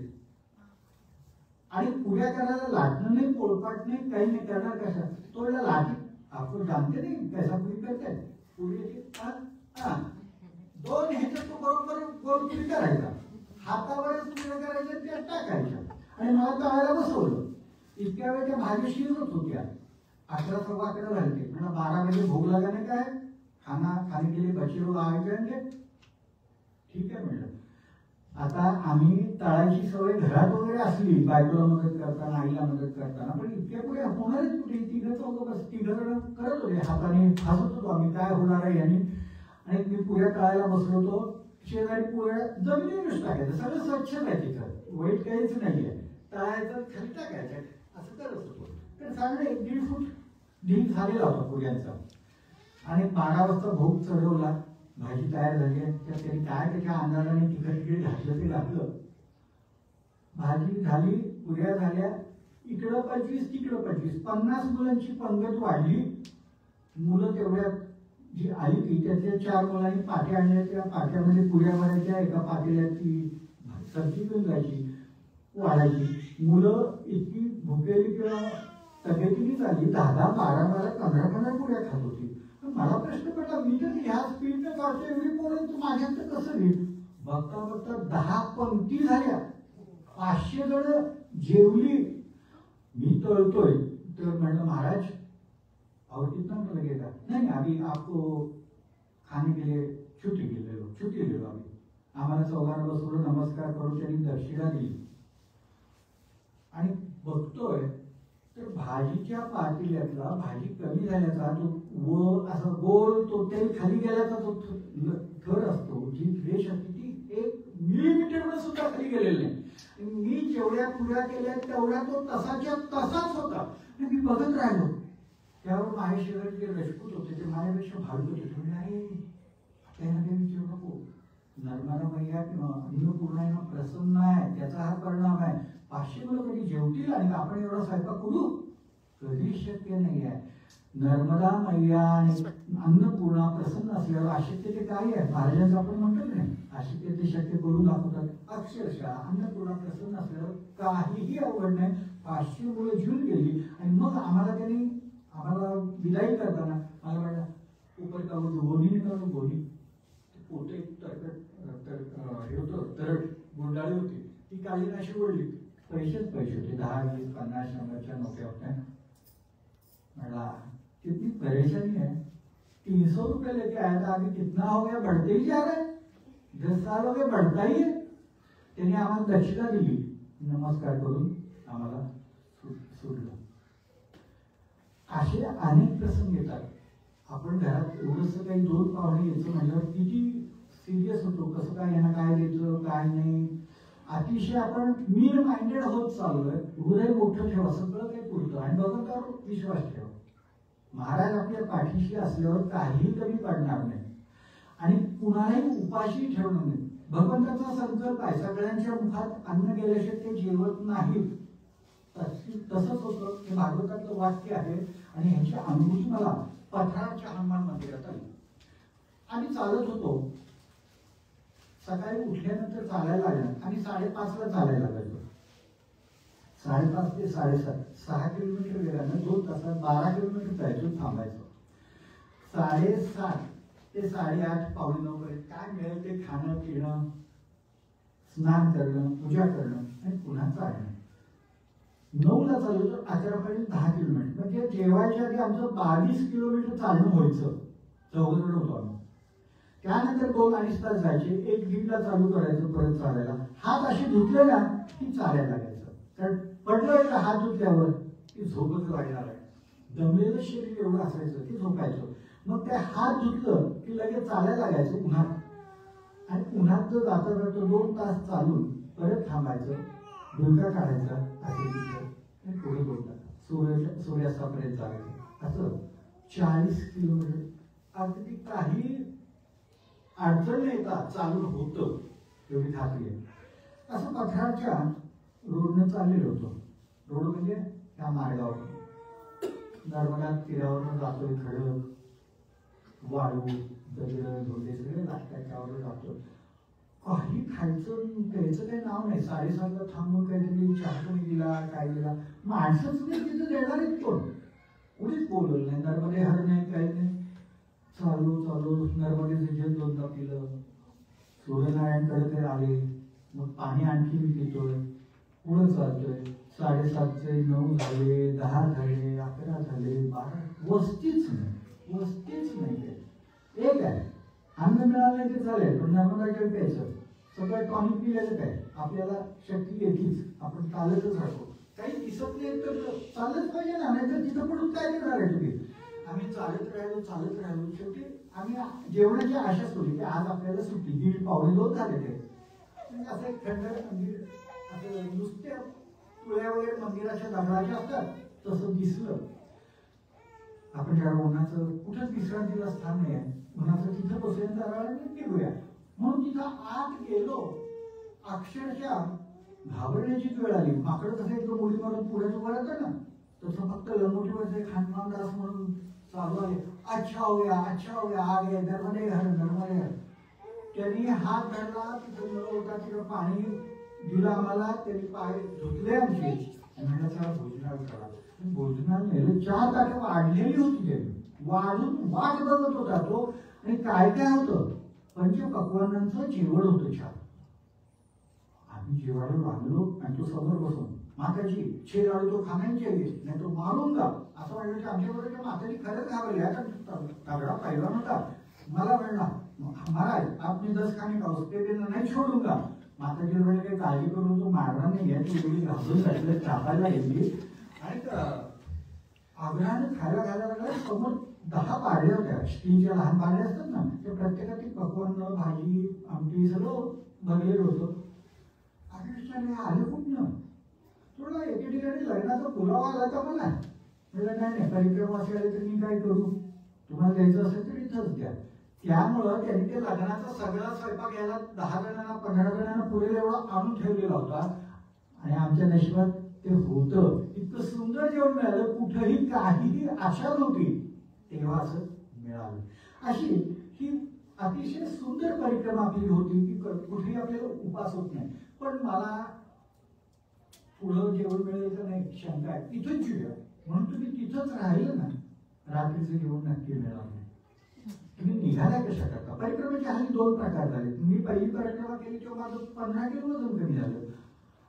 आणि पुऱ्या करायला लाटणं नाही, पोळपाट नाही, काही नाही. करणार कशा तो लाटी आपण जानते नाही कैसा पुरी करते. पुरीची 2 ह्याच्यात तो बरोबर गोल पुरी करायचा, हातावरच पुऱ्या करायच्या, त्या टाकायच्या. आणि मला तळायला बसवलं. इतक्या वेळ त्या भाजी शिजत होत्या. 11:15 झाले. म्हणा 12 बजे भोग लगाने का है, खाने के लिए बच्चे लोग आ जाएंगे. ठीक आहे म्हणलं. आता आम्ही तळायची सवय घरात वगैरे असली, बायकोला मदत करताना, आईला मदत करताना, पण इतक्या पुढे होणारच कुठे. 3 जण करत होते, हाताने हसत होतो आम्ही काय होणार आहे यांनी. आणि मी पुऱ्या तळायला बसलो होतो. शेजारी पुऱ्या जमिनीवरच टाकायचं, सगळं स्वच्छ आहे तिथं, वाईट काहीच नाहीये. तळायचं खाली टाकायचं असं करत होतो. तर चांगलं 1-1.5 फूट ढीग झालेला होता पुऱ्यांचा. आणि 12 वाजता भोग चढवला. भाजी तयार झाली. त्यांनी काय त्याच्या अंदाजाने तिकडे घातलं ते घातलं. भाजी झाली, पुऱ्या झाल्या. इकडं 25 तिकडं 25, 50 मुलांची पंगत वाढली. मुलं तेवढ्यात जी आली ती त्यातल्या 4 मुलांनी पाट्या आणल्या. त्या पाट्यामध्ये पुऱ्या भरायच्या, एका पातेल्यात ती सब्जी घेऊन जायची, वाढायची. मुलं इतकी भुकेली किंवा तब्येतीने झाली, 10-10, 12-12, 15-15 पुऱ्या खात होती. मला प्रश्न पडला, मी तर ह्या स्पीडने काढतो, एवढी पोरं माझ्यात तर कसं होईल. बघता बघता 10 पंक्ती झाल्या. 500 जण जेवली. मी तळतोय तर म्हणलं महाराज और कितना लगेगा. नहीं अभी आपको खाने के लिए छुट्टी ले लो आम्ही. आम्हाला 4 बसवलं, नमस्कार करून त्यांनी दक्षिणा दिली. आणि बघतोय तर भाजीच्या पातेल्यातला भाजी कमी झाल्याचा जो असं गोल तो तेल खाली गेल्याचा जो थर असतो, जी फ्रेश असते ती 1 मिलीमीटर सुद्धा खाली गेलेलं नाही. मी जेवढ्या पुऱ्या केल्या तेवढ्या तो तसाच्या तसाच होता. मी बघत राहिलो. त्यावर माझ्या शेजारी जे रजपूत होते ते माझ्यापेक्षा भाडून होते. अरे आपल्याला काही विचारू नको, नर्मदा मैया किंवा अन्नपूर्णा प्रसन्न आहे, त्याचा हा परिणाम आहे. 500 मुलं कधी जेवतील आणि आपण एवढा स्वयंपाक करू, कधी शक्य नाही आहे. नर्मदा मैया आणि अन्नपूर्णा प्रसन्न असल्यावर अशक्य ते काय आहे. महाराजांचं आपण म्हणतो नाही, अशक्य ते शक्य करून दाखवतात. अक्षरशः अन्नपूर्णा प्रसन्न असल्यावर काहीही अवघड नाही. 500 मुलं जेवून गेली. आणि मग आम्हाला विदाई करताना मला म्हणलं ऊपर का गोणी निकालो, गोणी पोते हे होतं तरड गुंडाळी होती ती काळी अशी ओढली, पैसेच पैसे होते, 10, 20, 50, 100च्या नोट्या होत्या. म्हणला कितनी परेशानी है, 300 रुपये लेके आया था, अभी कितना हो गया, बढ़ते ही जा रहे, 10 साल हो गए, बढ़ता ही है. त्यांनी आम्हाला दक्षिणा दिली, नमस्कार करून आम्हाला सोडलं. असे अनेक प्रसंग येतात. आपण घरात एवढंसं काही 2 पाहुणे यायचं म्हटल्यावर किती सिरियस होतो, कसं काय यांना काय द्यायचं काय नाही, अतिशय आपण मीर माइंडेड होत चाललोय. हृदय मोठं ठेवा, सगळं काही पुरतं आणि भगवंतावर विश्वास ठेवा. महाराज आपल्या पाठीशी असल्यावर काहीही कमी पडणार नाही आणि कुणालाही उपाशी ठेवणार नाही. भगवंताचा संकल्प आहे, सगळ्यांच्या मुखात अन्न गेल्याशिवाय ते जेवत नाहीत. तसंच होतं, हे भागवतातलं वाक्य आहे आणि ह्याची अनुभूती मला पठाराच्या हनुमान मंदिरात आली. आम्ही चालत होतो, सकाळी उठल्यानंतर चालायला लागलं आणि 5:30ला चालायला लागलो. 5:30 ते 7:30 6 किलोमीटर वेगानं 2 तासात 12 किलोमीटर जायचो, थांबायचो. 7:30 ते 8:30 पावणे 9 पर्यंत काय मिळेल ते खाणं पिणं, स्नान करणं, पूजा करणं आणि पुन्हा चालणं. 9ला चालू तर 11पर्यंत 10 किलोमीटर, म्हणजे जेवायच्या आधी आमचं 22 किलोमीटर चालणं व्हायचं. चौघजण होतो आम्ही. त्यानंतर 2-2.5 तास जायचे, 1-1:30ला चालू करायचं परत चालायला. हात असे धुतले ना की चालायला लागायचं, कारण पडलं हात धुतल्यावर की झोपच लागणार आहे. दमलेलं शरीर एवढं असायचं की झोपायचं. मग ते हात धुतलं की लगेच चालायला लागायचं उन्हात, आणि उन्हात जर जाता जाता 2 तास चालून परत थांबायचं, डोका काढायचा, असे पुढे बोलतात सूर्यास्तापर्यंत जायचं. असं 40 किलोमीटर अगदी काही अडचण नाही येतात चालून होतं, एवढी खात्री आहे. असं पठाराच्या रोडनं चाललेलो होतो. रोड म्हणजे त्या मार्गावर नर्मदा तीरावरून जातोय, खडक वाळू दगड धोंडे सगळे त्याच्यावर जातो. काही खायचं प्यायचं काही नाव नाही. 7:30ला थांबून काहीतरी चहा पाणी दिला, काय दिला, माणसंच नाही तिथं देणार आहेत कोण, कोणीच बोलवलं नाही. नर्मदे हर नाही, काही नाही. चालू नर्मदेचे जल 2दा पिलं, सूर्यनारायणकडे आले, मग पाणी आणखी पितोय, पुढं चालतोय. 7:30चे 9 झाले, 10 झाले, 11 झाले, 12. वस्तीच नाही. एक आहे, अन्न मिळालं नाही ते चालेल, पण नर्मदा जल प्यायचं. सगळं टॉनिक पिलेलं काय, आपल्याला शक्ती येतीच, आपण चालतच राहतो. काही दिसत नाही तर चालत पाहिजे ना, नाही तर तिथं पडून काय करणार आहे तुम्ही. आम्ही चालत राहिलो. शेवटी आम्ही जेवणाची आशाच होती की आज आपल्याला सुट्टी. 1:30-1:45 झाले ते. असं एक खंड मंदिर, असं नुसत्या तुळ्या वगैरे मंदिराच्या दगडाच्या असतात तसं दिसलं. आपण ज्या उन्हाचं कुठंच विश्रांतीला स्थान नाही आहे, उन्हाचं तिथं बसून निघूया म्हणून तिथं आत गेलो. अक्षरशः घाबरण्याची वेळ आली. माकडं कसं एकदम उडी मारून पुढे उभं राहतं ना, तसं फक्त लंगोटीवरचे हनुमानदास म्हणून चालू आले. अच्छा हो गया, आ गए, नर्मदे हर. त्यांनी हात धरला, तिथं नळ होता, तिथं पाणी दिलं आम्हाला. त्यांनी पाय धुतले आमचे. म्हणलं चला भोजनाला करा. भोजनाला नेलं. 4 ताटं वाढलेली होती, त्यांनी वाढून वाट बघत होता तो. आणि काय होतं, पंचपक्वान्नांचं जेवण होतं. 4 आम्ही जेवायला लागलो आणि तो समोर बसून, माताजी 6 लाडू तो खाना ही चाहिए, नाही तो मारूंगा, असं म्हणलं की आमच्याबरोबर माताजी खरंच घाबरल्या. तगडा पहिला नव्हता. मला म्हणला महाराज आपने 10 खाने का, उसके बिना नहीं छोडूंगा. माताजी म्हणजे काही काळजी करून तो मारणार नाही आहे, ती एवढी घाबरून जायला चापायला गेली. आणि आग्रहाने खायला लागला. समोर 10 पाड्या होत्या, स्टीलच्या लहान पाड्या असतात ना, ते प्रत्येकात पक्वान्न, भाजी, आमटी सगळं भरलेलं होतं. आले कुठनं, थोडं एके ठिकाणी लग्नाचा पुरावा आला तर मला म्हटलं नाही परिक्रमाशी आले तर मी काय करू, तुम्हाला द्यायचं असेल तर इथंच द्या. त्यामुळं त्यांनी ते लग्नाचा सगळा स्वयंपाक यायला 10 जणांना 15 जणांना पुरेल एवढा आणून ठेवलेला होता. आणि आमच्या नशिबात ते होतं. इतकं सुंदर जेवण मिळालं, कुठेही काहीही आशा नव्हती, तेव्हा असं मिळालं. अशी ही अतिशय सुंदर परिक्रमा आपली होती की कुठेही आपल्याला उपास होत नाही. पण मला पुढं जेवण मिळेल का नाही शंका आहे. तिथंच जेवूया म्हणून तुम्ही तिथंच राहिलं ना, रात्रीचं जेवण नक्की मिळालं नाही. तुम्ही निघाला कशा करता? परिक्रमेचे हल्ली 2 प्रकार झाले. मी पहिली परिक्रमा केली तेव्हा माझं 15 किलो वजन कमी झालं.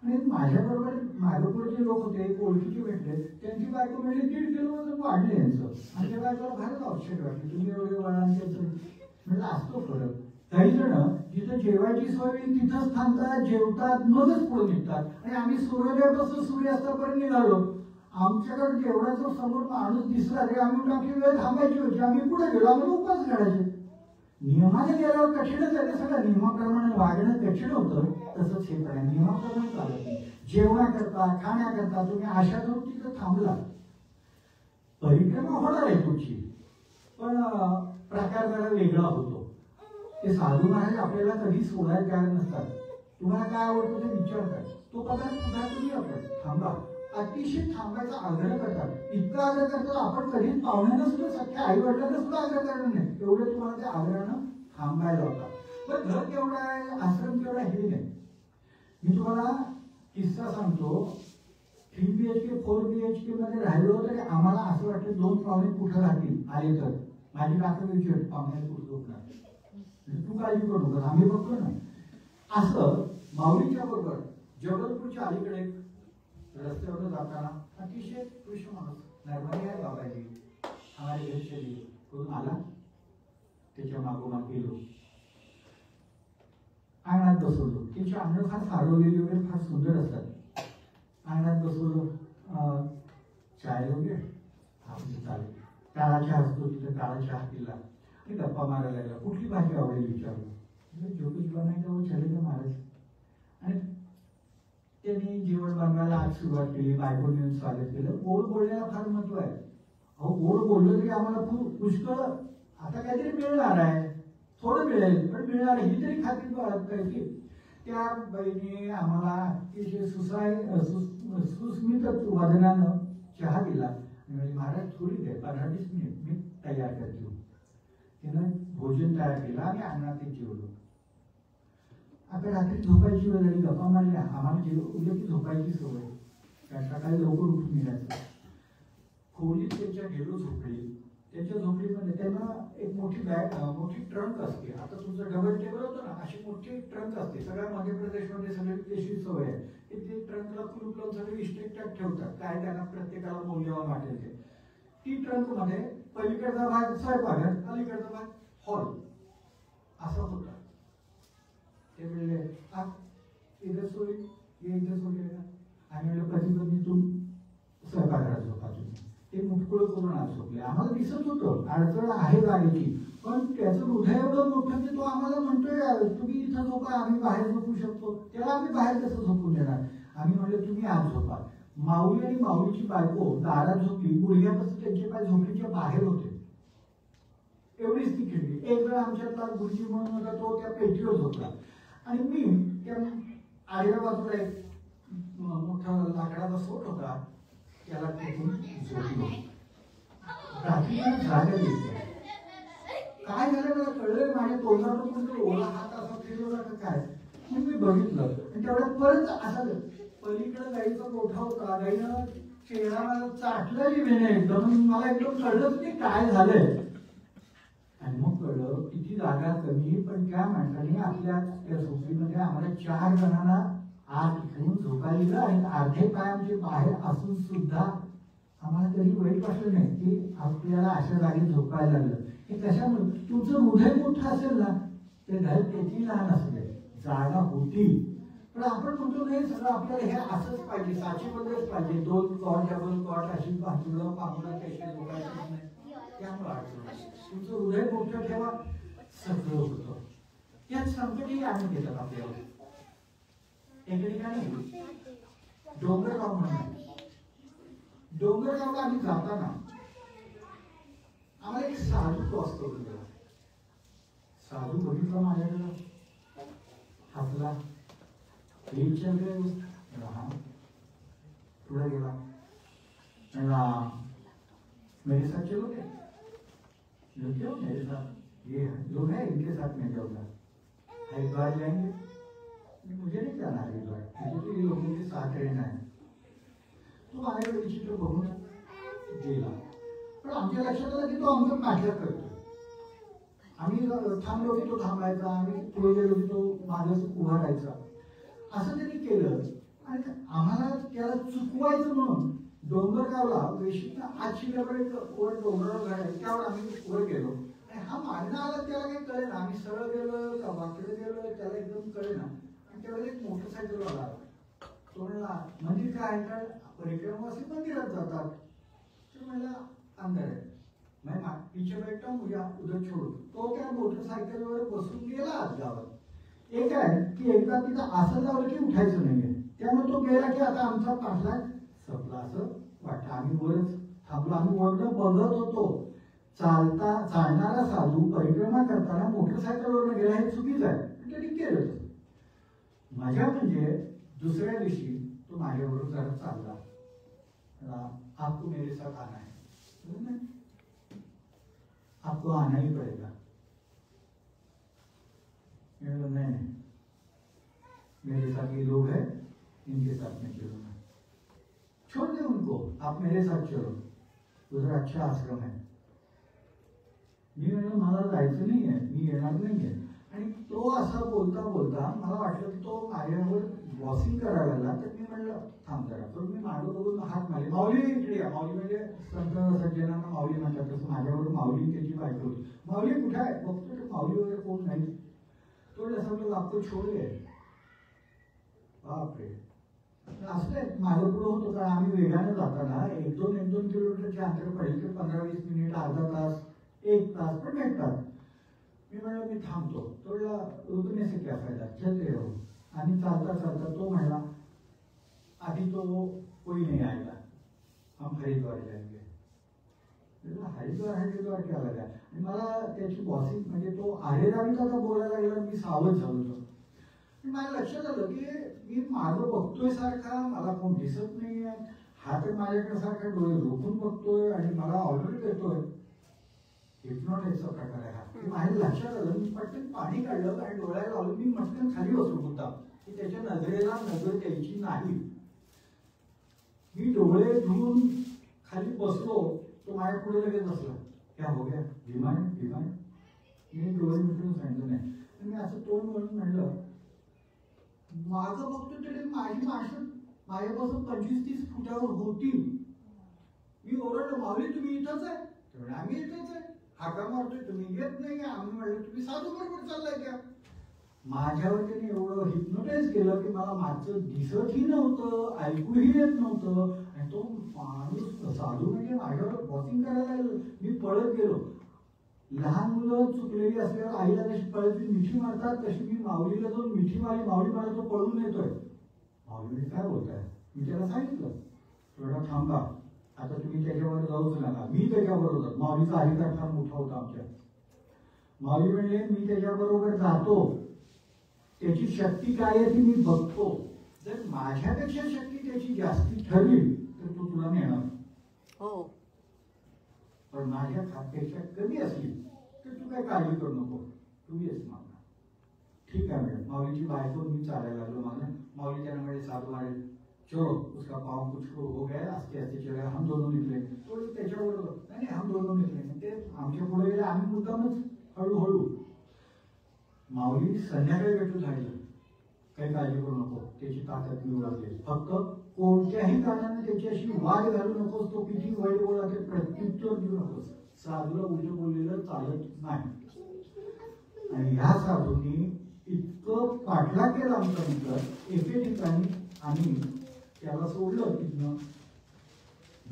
आणि माझ्याबरोबर माझ्यापुढे जे लोक होते, ओळखीचे भेटले, त्यांची बायको म्हणजे 1.5 किलो वजन वाढले यांचं. आणि त्या बायकोला फारच आश्चर्य वाटले, तुम्ही एवढे वळांचे म्हणजे असतो फरक. काही जण जिथं जेवायची सोय तिथंच थांबतात, जेवतात, मगच पुढे निघतात. आणि आम्ही सूर्योदयापासून सूर्यास्तापर्यंत निघालो. आमच्याकडे जेवणाचा समोर माणूस दिसला तरी आम्ही आपली वेळ थांबायची होती. आम्ही पुढे गेलो, आम्हाला उपास काढायचे. नियमाने गेल्यावर कठीणच आहे. सगळं नियमाप्रमाणे वागणं कठीण होतं. तसंच हे करा, नियमाप्रमाणे चालत नाही. जेवणाकरता, खाण्याकरता तुम्ही आशा करून तिथं थांबला. परिक्रमा होणार आहे तुमची, पण प्रकार जरा वेगळा होतो. ते साधू महाराज आपल्याला कधी सोडायला तयार नसतात. तुम्हाला काय आवडतं ते विचारतात. तो पदार्थ पुन्हा तुम्ही आपण थांबा. अतिशय थांबायचा आग्रह करतात. इतका आग्रह करतात आपण कधीच पाहुण्यांना सुद्धा, सख्या आई वडिलांना सुद्धा आग्रह करणार नाही. एवढे तुम्हाला त्या आग्रहानं थांबायला होतात. पण घर केवढा आहे, आश्रम केवढा हे नाही. मी तुम्हाला किस्सा सांगतो. 3 BHK 4 BHK मध्ये राहिलो तरी आम्हाला असं वाटतं 2 पाहुणे कुठं राहतील आले तर. माझी काका विचार पाहुण्याला कुठं झोपणार, तू काळजी करू नका, आम्ही बघतो ना. असं माऊलीच्या बरोबर जबलपूरच्या अलीकडे रस्त्यावर जाताना अतिशय कृष्ण माणूस, नर्मदे आहे बाबाजी, आम्हाला घरी करून आला. त्याच्या मागोमाग गेलो, अंगणात बसवलो. त्याची अंगण फार सारवलेली वगैरे फार सुंदर असतात. अंगणात बसवलो, चाय वगैरे म्हणजे चालेल. काळा चहा असतो तिथे, काळा चहा पिला आणि गप्पा मारायला लागला. कुठली भाजी आवडेल विचारलं. ज्योतिष बनायचं चले महाराज. आणि त्यांनी जेवण बनवायला आज सुरुवात केली. बायकोने स्वागत केलं. गोड बोलण्याला फार महत्व आहे. अहो गोड बोललं तरी आम्हाला पुष्कळ आता काहीतरी मिळणार आहे, थोडं मिळेल पण मिळणार ही तरी खात्री करायची. त्या बाईने आम्हाला अतिशय सुस्मित वदनानं चहा दिला. महाराज थोडी दे, 15-20 मिनिट मी तयार करतो. त्यानं भोजन तयार केलं आणि अंगणात जेवलो. आता रात्री झोपायची वेळ झाली, गप्पा मारल्या. आम्हाला उद्या ती झोपायची सवय, कारण सकाळी लवकर उठून निघायचं. खोलीत त्याच्या गेलो झोपडी. त्याच्या झोपडीमध्ये त्यांना एक मोठी बॅग, मोठी ट्रंक असते. आता तुमचं डबल टेबल होतं ना, अशी मोठी ट्रंक असते. सगळ्या मध्य प्रदेशमध्ये सगळी तशी सवय आहे की ते ट्रंकला कुलूप लावून सगळे इस्टेक्टात ठेवतात. काय त्यांना प्रत्येकाला मौल्यवान वाटेल ते. ती ट्रंक मध्ये पलीकडचा भाग स्वयंपाकघर, अलीकडचा भाग हॉल असा होता. ते म्हणले इथं सोय, इथं सोय का? आम्ही म्हणलं पती पत्नीतून स्वयंपाकघरात झोपा तुम्ही. ते मुटकुळ करून आज झोपले. आम्हाला दिसत होतं अडचण आहे जागेची, पण त्याचं हृदय एवढं मोठं की तो आम्हाला म्हणतोय तुम्ही इथं झोपा, आम्ही बाहेर झोपू शकतो. त्याला आम्ही बाहेर कसं झोपून देणार? आम्ही म्हणलं तुम्ही आज झोपा. माऊली आणि माऊलीची बायको दारात झोपली. गुडघ्यापासून त्यांचे पाय झोपडीच्या बाहेर होते. एवढीच ती खेळली. एक वेळ आमच्यातला गुरुजी म्हणून होता, तो त्या पेटीवर झोपला आणि मी त्या आडव्या बाजूला एक मोठा लाकडाचा सोट होता, त्याला फेकून झोपलो. रात्री मला जागा येते. काय झालं मला कळलं. माझ्या तोंडावर ओला हात असा फिरवला का काय, मी बघितलं आणि तेवढ्यात परत असं पलीकडे गाईचा मोठा होता. गाईनं चेहरा मला चाटला जिभेने एकदम. मला एकदम कळलं की काय झालंय. आणि मग कळलं किती जागा कमी, पण त्या माणसाने आपल्या त्या झोपडीमध्ये आम्हाला 4 जणांना आत घेऊन झोपायला आणि अर्धे पाय आमचे बाहेर असून सुद्धा आम्हाला कधी वाईट वाटलं नाही की आपल्याला अशा जागी झोपायला लागलं. हे कशामुळे? तुमचं हृदय मोठं असेल ना, ते घर किती लहान असले, जागा होती, पण आपण म्हणतो नाही सगळं आपल्याला हे असंच पाहिजे, साचेबद्दलच पाहिजे. 2 कॉट, डबल कॉट अशी बाजूला पांघरून त्याशी झोपायचं नाही. त्यामुळे अडचण. तुमचं हृदय मोठं ठेवा, सगळं होतं. यात संकटही आणून घेतात आपल्याला. एका ठिकाणी डोंगरगाव म्हणून, डोंगरगावला आम्ही जाताना आम्हाला एक साधू क्रॉस करून गेला. साधू बघितला माझ्याकडं, हसला, पुढे गेला. मेरे साथ चलोगे? क्यों मेरे साथ? ये लोग हैं, इनके साथ मैं जाऊंगा. हरिद्वार जाएंगे? मुझे नहीं जाना हरिद्वार, मुझे तो ये लोगों के साथ रहना है. तो माझ्याकडे विचित्र बघून गेला. पण आमच्या लक्षात आलं की तो आमचं पाठलाग करतो. आम्ही थांबलो की तो थांबायचा, आम्ही पुढे गेलो की तो मागे उभा राहायचा. असं त्यांनी केलं आणि आम्हाला त्याला चुकवायचं म्हणून डोंगरगावला वेशीतनं आत शिरल्यावर वर डोंगरावर घर आहे, त्यावर आम्ही वर गेलो आणि हा मागणं आला त्याला काही कळेना, आम्ही सरळ गेलो का वाकडे गेलो त्याला एकदम कळेना. आणि त्यावेळेला एक मोटरसायकल आला, तो म्हणला मंदिर काय आहे का, परिक्रमावासी मंदिरात जातात. तो म्हणला अंदर आहे, मैं पीछे बैठा मुझे उधर छोड़ो. तो त्या मोटरसायकलवर बसून गेला आत गावात. एक आहे की एकदा तिथं असं लावलं की उठायचं नाहीये, त्यामुळे तो गेला की आता आमचा पाठलाग संपला असं वाटतं. आम्ही वरच थांबलो, आम्ही वरनं बघत होतो. चालणारा साधू परिक्रमा करताना मोटरसायकलवरनं गेला हे चुकीचं आहे, त्यांनी केलं. मजा म्हणजे दुसऱ्या दिवशी तो माझ्याबरोबर जरा चालला, आपको मेरे साथ आना है, आपको आना ही पड़ेगा. नहीं, मेरे साथ ये लोग हैं, इनके साथ मैं चलूंगा. छोड़ दे उनको, आप मेरे साथ चलो, उधर अच्छा आश्रम है. मी म्हणलं मला जायचं नाहीये, मी येणार नाहीये. आणि तो असा बोलता बोलता मला वाटलं की तो माझ्यावर वॉशिंग करायला लागला. तर मी म्हणलं थांब जरा, तर मी मागं बघून हात मारले, माऊली इकडे या. माऊली म्हणजे संत सज्जनांना माऊली म्हणतात, तसं माझ्यावर माऊली त्याची बायको होती. माऊली कुठे आहे बघतो, तर माऊली वगैरे कोण नाही. तो असं म्हणलं आपको छोड़ गए. बापरे, असं मागं पुढं होतो, कारण आम्ही वेगाने जाताना एक दोन किलोमीटरचे अंतर पडेल तर 15-20 मिनिट, अर्धा तास, 1 तास पण भेटतात. मी म्हणलं मी थांबतो. तो रुकने से क्या फायदा, चलते रहो. आणि चालता चालता तो म्हणला अभी तो कोई नहीं आएगा, हम हरिद्वार जाएंगे. हरिद्वार क्या लगा. आणि मला त्याची बॉसिंग म्हणजे तो आरेदारीचा बोलायला गेला, मी सावध झालो होतो. मला लक्षात आलं की मी मागं बघतोय सारखा, मला कोण दिसत नाहीये, हा तर माझ्याकडे सारखा डोळे रोखून बघतोय आणि मला ऑर्डर देतोय. हिप्नोटिझचा प्रकार आहे हा. माझ्या लक्षात आलं, मी पटकन पाणी काढलं आणि डोळ्याला लावलं. मी पटकन खाली बसलो होता की त्याच्या नजरेला नजर द्यायची नाही. मी डोळे धुवून खाली बसलो, तो माझ्या पुढे लगेच बसला. क्या हो गया, विमान विमान. मी डोळे मिटून सांगितलं नाही. मी असं तोंड म्हणून म्हणलं, मागं बघतो तरी माझी माणसं माझ्यापासून 25-30 फुटावर होती. मी ओरडलो, माऊली तुम्ही इथंच आहे. त्यामुळे आम्ही इथंच आहे, हाका मारतोय, तुम्ही येत नाही. आम्ही म्हणलं तुम्ही साधू बरोबर चाललाय का. माझ्यावर त्यांनी एवढं हिप्नोटाईज केलं की मला मागचं दिसतही नव्हतं, ऐकूही येत नव्हतं. आणि तो माणूस साधू म्हणजे माझ्यावर वॉकिंग करायला लागलो. मी पळत गेलो. लहान मुलं चुकलेली असल्यावर आईला जशी पळत मिठी मारतात, तशी मी माऊलीला जाऊन मिठी मारली. माऊली मला तो पळून येतोय. माऊली काय बोलताय. मी त्याला सांगितलं थोडा थांबा, आता तुम्ही त्याच्यावर जाऊच नका. मी त्याच्याबरोबर जातो. माऊलीचा अधिकार फार मोठा होता आमच्या. माऊली म्हणले मी त्याच्याबरोबर जातो, त्याची शक्ती काय आहे ती मी बघतो. जर माझ्यापेक्षा शक्ती त्याची जास्ती ठरली तर तो तुला नेणार. हो, पण माझ्या खात्यापेक्षा कमी असली तर तू काय काळजी करू नको, तू येस मागणार. ठीक आहे मॅडम. माऊलीची बायको मी चालायला लागलो मागणं. माऊली त्याने म्हणे साधू महाराज चलो, उसका पाँव कुछ हो गया, आस्ते आस्ते चले. हम दोनों निघले. तो त्याच्याबरोबर नाही, हम दोनों निघले. ते आमच्या पुढे गेले. आम्ही मुद्दामच हळूहळू. माऊली संध्याकाळी भेटून सांगितलं काही काळजी करू नको, त्याची ताकद मी ओळखली. फक्त कोणत्याही कारणाने त्याच्याशी वाद घालू नकोस. तो किती वाईट बोला ते प्रत्युत्तर देऊ नकोस. साधूला उलट बोललेलं चालत नाही. आणि ह्या साधूंनी इतकं पाठलाग केला आमचा मित्र. एके ठिकाणी आम्ही त्याला सोडलं तिथनं.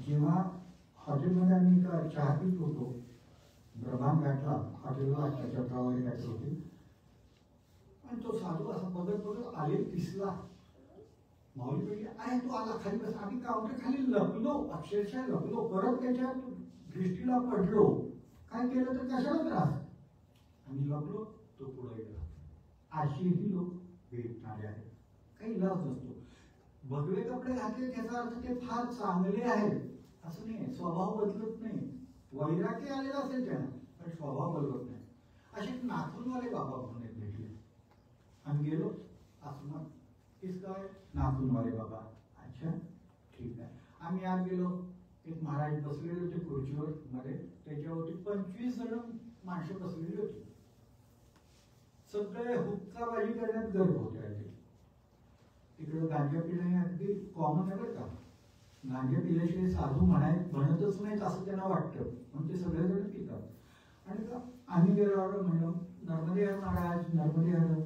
जेव्हा हॉटेलमध्ये आम्ही चहा पीत होतो, ब्रभान घाटला हॉटेलला चक्रा वगैरे काय होती. आणि तो साधू असा बघत बघत आले दिसला. माऊली म्हणजे आहे तो आला खाली बस. आम्ही काउंटर खाली लपलो, अक्षरशः लपलो. परत त्याच्या दृष्टीला पडलो. काय केलं तर कशाला त्रास. आम्ही लपलो, तो पुढे गेला. अशीही लोक भेटणारे आहेत. काही इलाज नसतो. भगवे कपडे घातले त्याचा अर्थ ते फार चांगले आहेत असं नाही. स्वभाव बदलत नाही. वैराग्य आलेला असेल त्यांना, पण स्वभाव बदलत नाही. असे नाखूनवाले बाबा म्हणून भेटले. आम्ही गेलो आसमान, किसका आहे नाखूनवाले बाबा. अच्छा ठीक आहे. आम्ही आज गेलो. एक महाराज बसलेले होते खुर्चीवर मध्ये. त्याच्यावरती 25 जण माणसं बसलेली होती. सगळे हुक्काबाजी करण्यात गर्व होते. तिकडे गांजा पिणं हे अगदी कॉमन आहे बरं का. गांजा पिल्याशिवाय साधू म्हणतच नाहीत असं त्यांना वाटतं, म्हणून ते सगळेजण पितात. आणि आम्ही गेल्यावर म्हणलं नर्मदे हर महाराज, नर्मदे हर.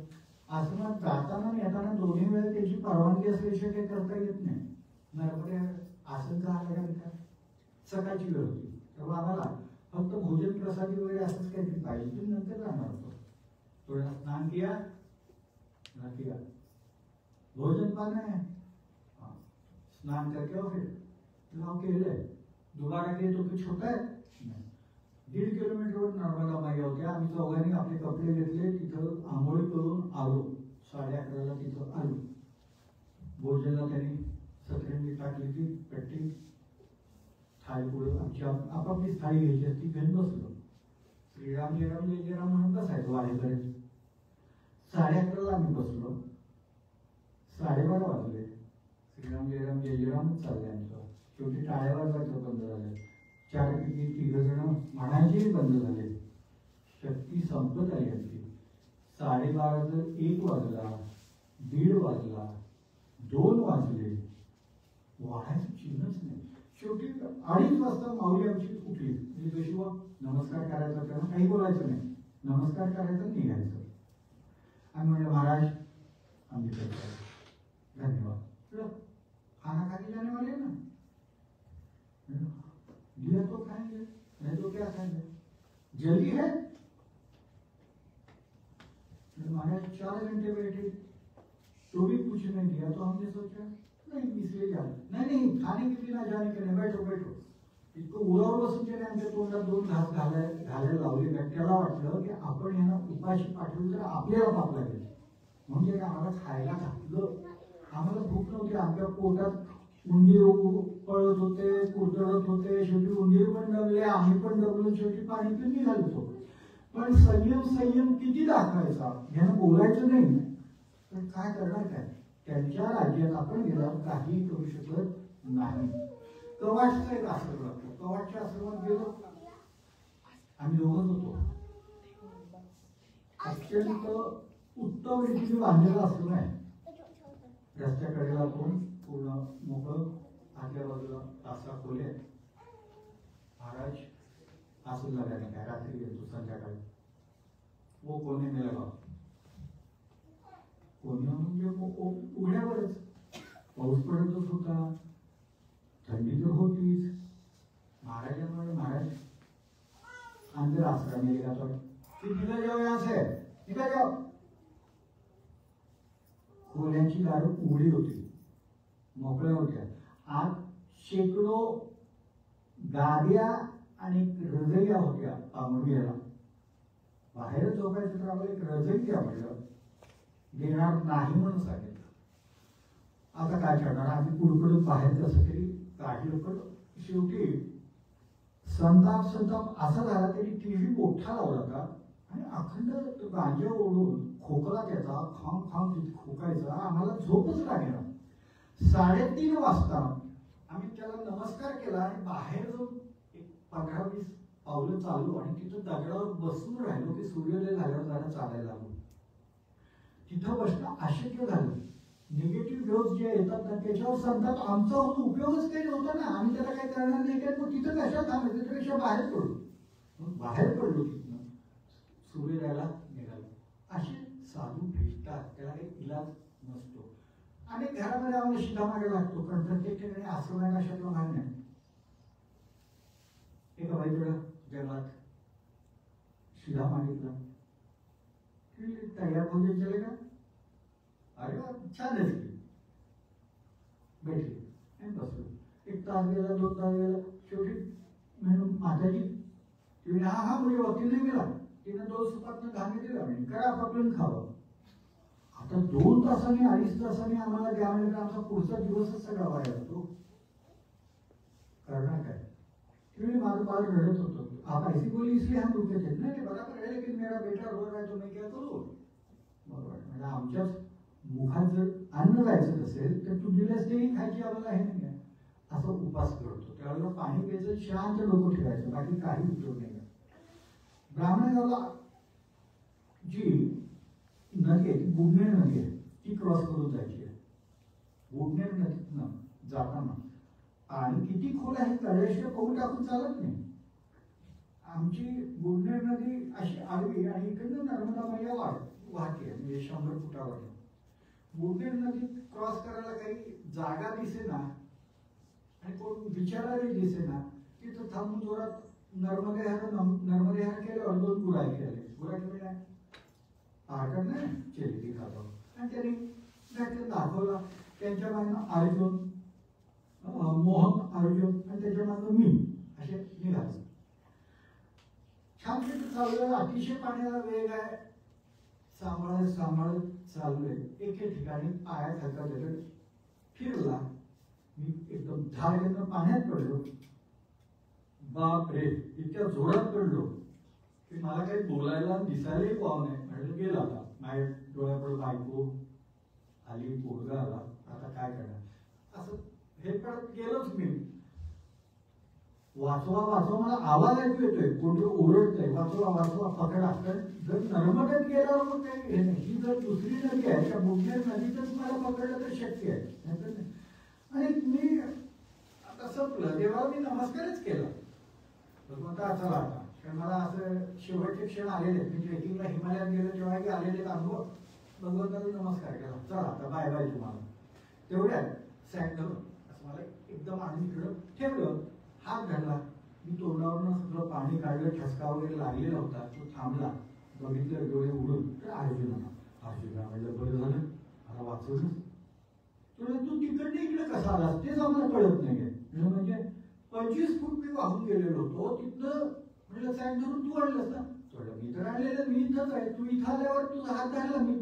आश्रमात जाताना आणि येताना दोन्ही वेळा त्याची परवानगी असल्याशिवाय काही करता येत नाही. नर्मदे हर आसन झालं का, सकाळची वेळ होती, तेव्हा आम्हाला फक्त भोजन प्रसादी वगैरे असंच काहीतरी पाहिजे. तुम्ही नंतर जाणार होतो. थोडा स्नान किया, भोजन पान है, स्नान करके और फिर केलंय. दोबारा के तो कुछ होता है. 1.5 किलोमीटरवर नर्मदा माई होत्या. आम्ही चौघांनी आपले कपडे घेतले, तिथं आंघोळी करून आलो. 11:30 तिथं आलो. भोजनाला त्यांनी सत्रेंनी टाकली ती पेटी, थाळी पुढे आमची आपापली थाळी घ्यायची असती, घेऊन बसलो. श्रीराम जय राम जय जय राम म्हणून बसायचो वारीकडे. 11:30 आम्ही बसलो. 12:30 वाजले. श्रीराम जय राम जय जय राम चालले आमचं. शेवटी टाळ्या वाजवायचं बंद झालं. 4पैकी 3 जण म्हणायचेही बंद झाले. शक्ती संपत आली आमची. 12:30 1 वाजला, 1:30 वाजला, 2 वाजले, वाढायचं चिन्हच नाही. शेवटी 2:30 वाजता माऊली आमची उठली. म्हणजे जशी नमस्कार करायचा, तेव्हा काही बोलायचं नाही, नमस्कार करायचा, निघायचं. आम्ही म्हणलं महाराज आम्ही करतो, धन्यवाद. खाना खाने जाने वाले ना, दिया तो खाएंगे, नहीं तो क्या खाएंगे, जल्दी है. महाराज 4 घंटे बैठे, तो भी कुछ नहीं दिया. तो हमने सोचा नहीं इसलिए जा, नहीं खाने के बिना जाने के नहीं, बैठो बैठो. इतकं उरावर बसून त्याने आमच्या तोंडात 2 घास घालायला लावले. त्याला वाटलं की आपण यांना उपाशी पाठवलं तर आपल्याला पाप लागेल, म्हणजे आम्हाला खायला घातलं. आम्हाला भूक नव्हती. आमच्या पोटात उंदीर पळत होते, कुरतडत होते. शेवटी उंदीर पण दबले, आम्ही पण दबलो. शेवटी पाणी पिऊन निघालो होतो. पण संयम किती दाखवायचा, यानं बोलायचं नाही. पण काय करणार, काय त्यांच्या राज्यात आपण गेल्यावर काही करू शकत नाही. कवाटचा एक आश्रम लागतो. कवाटच्या आश्रमात गेलो. आम्ही दोघंच होतो. अत्यंत उत्तम रीतीने बांधलेला आश्रम आहे. रस्त्याकडेला कोण पूर्ण मोकळं, आतल्या बाजूला तासा खोले. महाराज असं लगाने काय, रात्री येतो संध्याकाळी. वो कोणी नाही लगा, कोणी म्हणजे उघड्यावरच. पाऊस पडतच होता, थंडी तर होतीच. महाराजांमुळे महाराज अंदर आश्रम मिलेगा तो निकल जाओ यहाँ से, निकल जाओ. खोल्यांची दारं उघडी होती, मोकळ्या होत्या. आत शेकडो गाद्या आणि रजया होत्या पांघरुण्याला. बाहेर झोपायचं तर आम्हाला एक रजई द्या म्हणलं, देणार नाही म्हणून सांगितलं. आता काय करणार, आम्ही कुडकुडत बाहेर कसं तरी काढलं. पण शेवटी संताप असा झाला. तरी टीव्ही मोठा लावला होता आणि अखंड गांजा ओढून खोकला त्याचा खांब खांब खोकायचा. आम्हाला झोपच लागेना. 3:30 वाजता आम्ही त्याला नमस्कार केला आणि बाहेर जाऊन 15-20 पावलं चाललो आणि तिथं दगडावर बसून राहिलो की सूर्योदय झाल्यावर जरा चालायला लागलो. तिथं बसणं अशक्य झालं. निगेटिव्ह व्ह्यूज जे येतात ना त्याच्यावर संताप आमचा होतो, उपयोगच काही नव्हता ना. आम्ही त्याला काही करणार नाही काय, मग तिथं कशा थांबायचं, त्याच्यापेक्षा बाहेर पडलो. बाहेर पडलो तिथनं, सूर्योदयाला निघालो. असे साधू भेटतात, त्याला काही इलाज नसतो. आणि घरामध्ये आम्हाला शिधा मागे लागतो, कारण प्रत्येक ठिकाणी आश्रमाला अशातला भाग नाही. एका बाईकडं जंगलात शिधा मागितला, तयार भोजन चले का, अरे वा छानच की, बैठले आणि बसलो. 1 तास गेला, 2 तास गेला. शेवटी म्हणून माताजी तिने हा म्हणजे वकील नाही गेला. तिने 2 सुपातनं धान्य दिला, म्हणजे काय आपापलं खावं. आता 2 तासांनी 2.5 तासांनी आम्हाला द्या म्हणजे आमचा पुढचा दिवसच सगळा वाया जातो. करणार काय. क्योंकि माझं बाल रडत होतं. आप ऐसी बोली इसलिए हम रुके थे. नाही बराबर आहे, लेकिन मेरा बेटा रो रहा है तो मैं क्या करू. बरोबर, म्हणजे आमच्याच मुखात जर अन्न जायचं असेल तर तू दिल्यास तेही खायची आम्हाला हे नाही आहे, असं उपास करतो. त्यावेळेला पाणी प्यायचं, शांत डोकं ठेवायचं, बाकी काही उपयोग नाही. ब्राह्मण गावला जी नदी आहे, ती बुडणेर नदी आहे, ती क्रॉस करून जायची आहे. बुडणेर नदीतनं जाताना आणि किती खोल आहे तळ्याशिवाय पाऊल टाकून चालत नाही. आमची बुडणेर नदी अशी आडवी आणि इकडनं नर्मदा मैया वाहते म्हणजे 100 फुटावर. बुडणेर नदी क्रॉस करायला काही जागा दिसेना आणि कोण विचारायला दिसेना. तिथं थांबून जोरात नर्मदेहार केल्यावर 2 गुराखी केले. गुराखी म्हणजे पाहतात ना चेली खातो आणि त्यांनी त्याच्यात दाखवला. त्यांच्या मागनं अर्जुन, मोहन अर्जुन आणि त्याच्या मागनं मी असे निघाले. छान तिथे चाललं, अतिशय पाण्याला वेग आहे. सांभाळत सांभाळत चाललोय. एके ठिकाणी पायाखालचा दगड फिरला. मी एकदम धाडकन पाण्यात पडलो. बाप रे, इतक्या जोरात पडलो की मला काही बोलायला दिसायलाही वाव नाही. म्हणजे गेला आता माझ्या डोळ्यापुढे बायको आली, पोरगा आला, आता काय करणार असं हे पडत गेलोच मी. वाचवा वाचवा मला आवाज ऐकू येतोय, कोणी ओरडतंय वाचवा वाचवा पकडा. तर जर नर्मदेत गेल्यावर मग काही हे नाही. ही जर दुसरी नदी आहे त्या बुडणेर नदीतच मला पकडलं तर शक्य आहे. आणि मी आता संपलं तेव्हा मी नमस्कारच केला. भगवंता चला आता, कारण मला असं शेवटचे क्षण आलेले. मी ट्रेकिंगला हिमालयात गेलो तेव्हा आलेले अनुभव. भगवंताला नमस्कार केला, चला आता बाय बाय तुम्हाला. तेवढ्यात सॅक धरून असं मला एकदम आणून इकडं ठेवलं. हात धरला. मी तोंडावरून सगळं पाणी काढलं. ठसका वगैरे लागलेला होता. तो थांबला. बघितलं डोळे उडून तर अर्जुना म्हणलं बरं झालं मला वाचवलंच. तू तिकडनं इकडे कसा आलास तेच आम्हाला कळत नाहीये. म्हणजे 25 फूट मी वाहून गेलेलो होतो. तिथनं म्हटलं सॅक धरून तू आणलंस ना. मी तर आणलेलं, मी इथंच आहे. तू इथं आल्यावर तुझा हात धरला मी.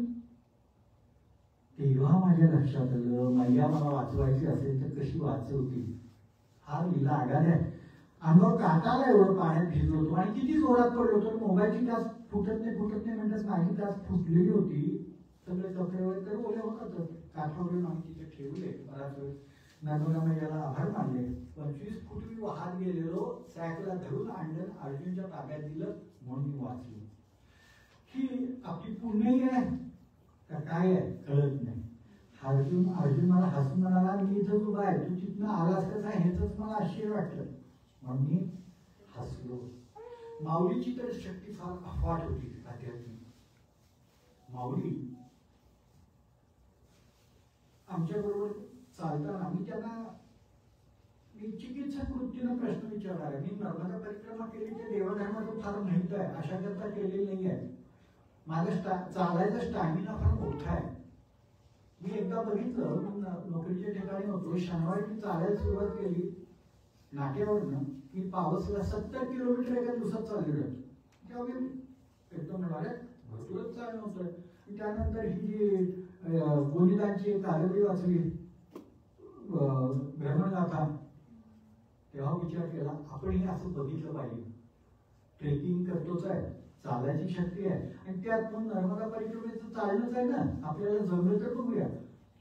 तेव्हा माझ्या लक्षात आलं मैया मला वाचवायची असेल तर कशी वाचवती. हा लीला आगाने आहे. अंगावर काटाला एवढं पाण्यात भिजलो होतो आणि किती जोरात पडलो होतो. मोबाईलची टाच फुटत नाही म्हणतात माझी टाच फुटलेली होती. सगळे कपडे वगैरे तर ओले होतात. काठावरून आम्ही तिथे ठेवले. बराच वेळ नर्मदा मैयाला आभार मानले. 25 फूट मी वाहत गेलेलो. सॅकला धरून आणलं, अर्जुनच्या ताब्यात दिलं म्हणून मी वाचलो. ही आपली पुण्यही आहे का काय आहे कळत नाही. अर्जुन मला हसून म्हणाला, मी इथं उभा आहे, तू तिथनं आलास कसा ह्याच मला आश्चर्य वाटलं म्हणून मी हसलो. माऊलीची तर शक्ती फार अफाट होती आध्यात्मिक. माऊली आमच्या बरोबर चालताना मी चिकित्सक वृत्तीनं प्रश्न विचारला. मी नर्मदा परिक्रमा केली ते देवधर्माचं फार माहित आहे, अशा करता केलेली नाही आहे. माझा चालायचा स्टॅमिना फार मोठा आहे. मी एकदा बघितलं, नोकरीच्या ठिकाणी होतो, शनिवारी मी चालायला सुरुवात केली नाट्यावरनं की पावसला 70 किलोमीटर एका दिवसात चाललेलो. तेव्हा मी एकदम म्हणाले भरपूरच चालणं होतं. त्यानंतर ही जी गोनीदांची कादंबरी वाचली भ्रमणगाथा, तेव्हा विचार केला आपणही असं बघितलं पाहिजे. ट्रेकिंग करतोच आहे, चालायची शक्ती आहे आणि त्यात मग नर्मदा परिक्रमेचं चालणंच आहे ना, आपल्याला जमलं तर बघूया.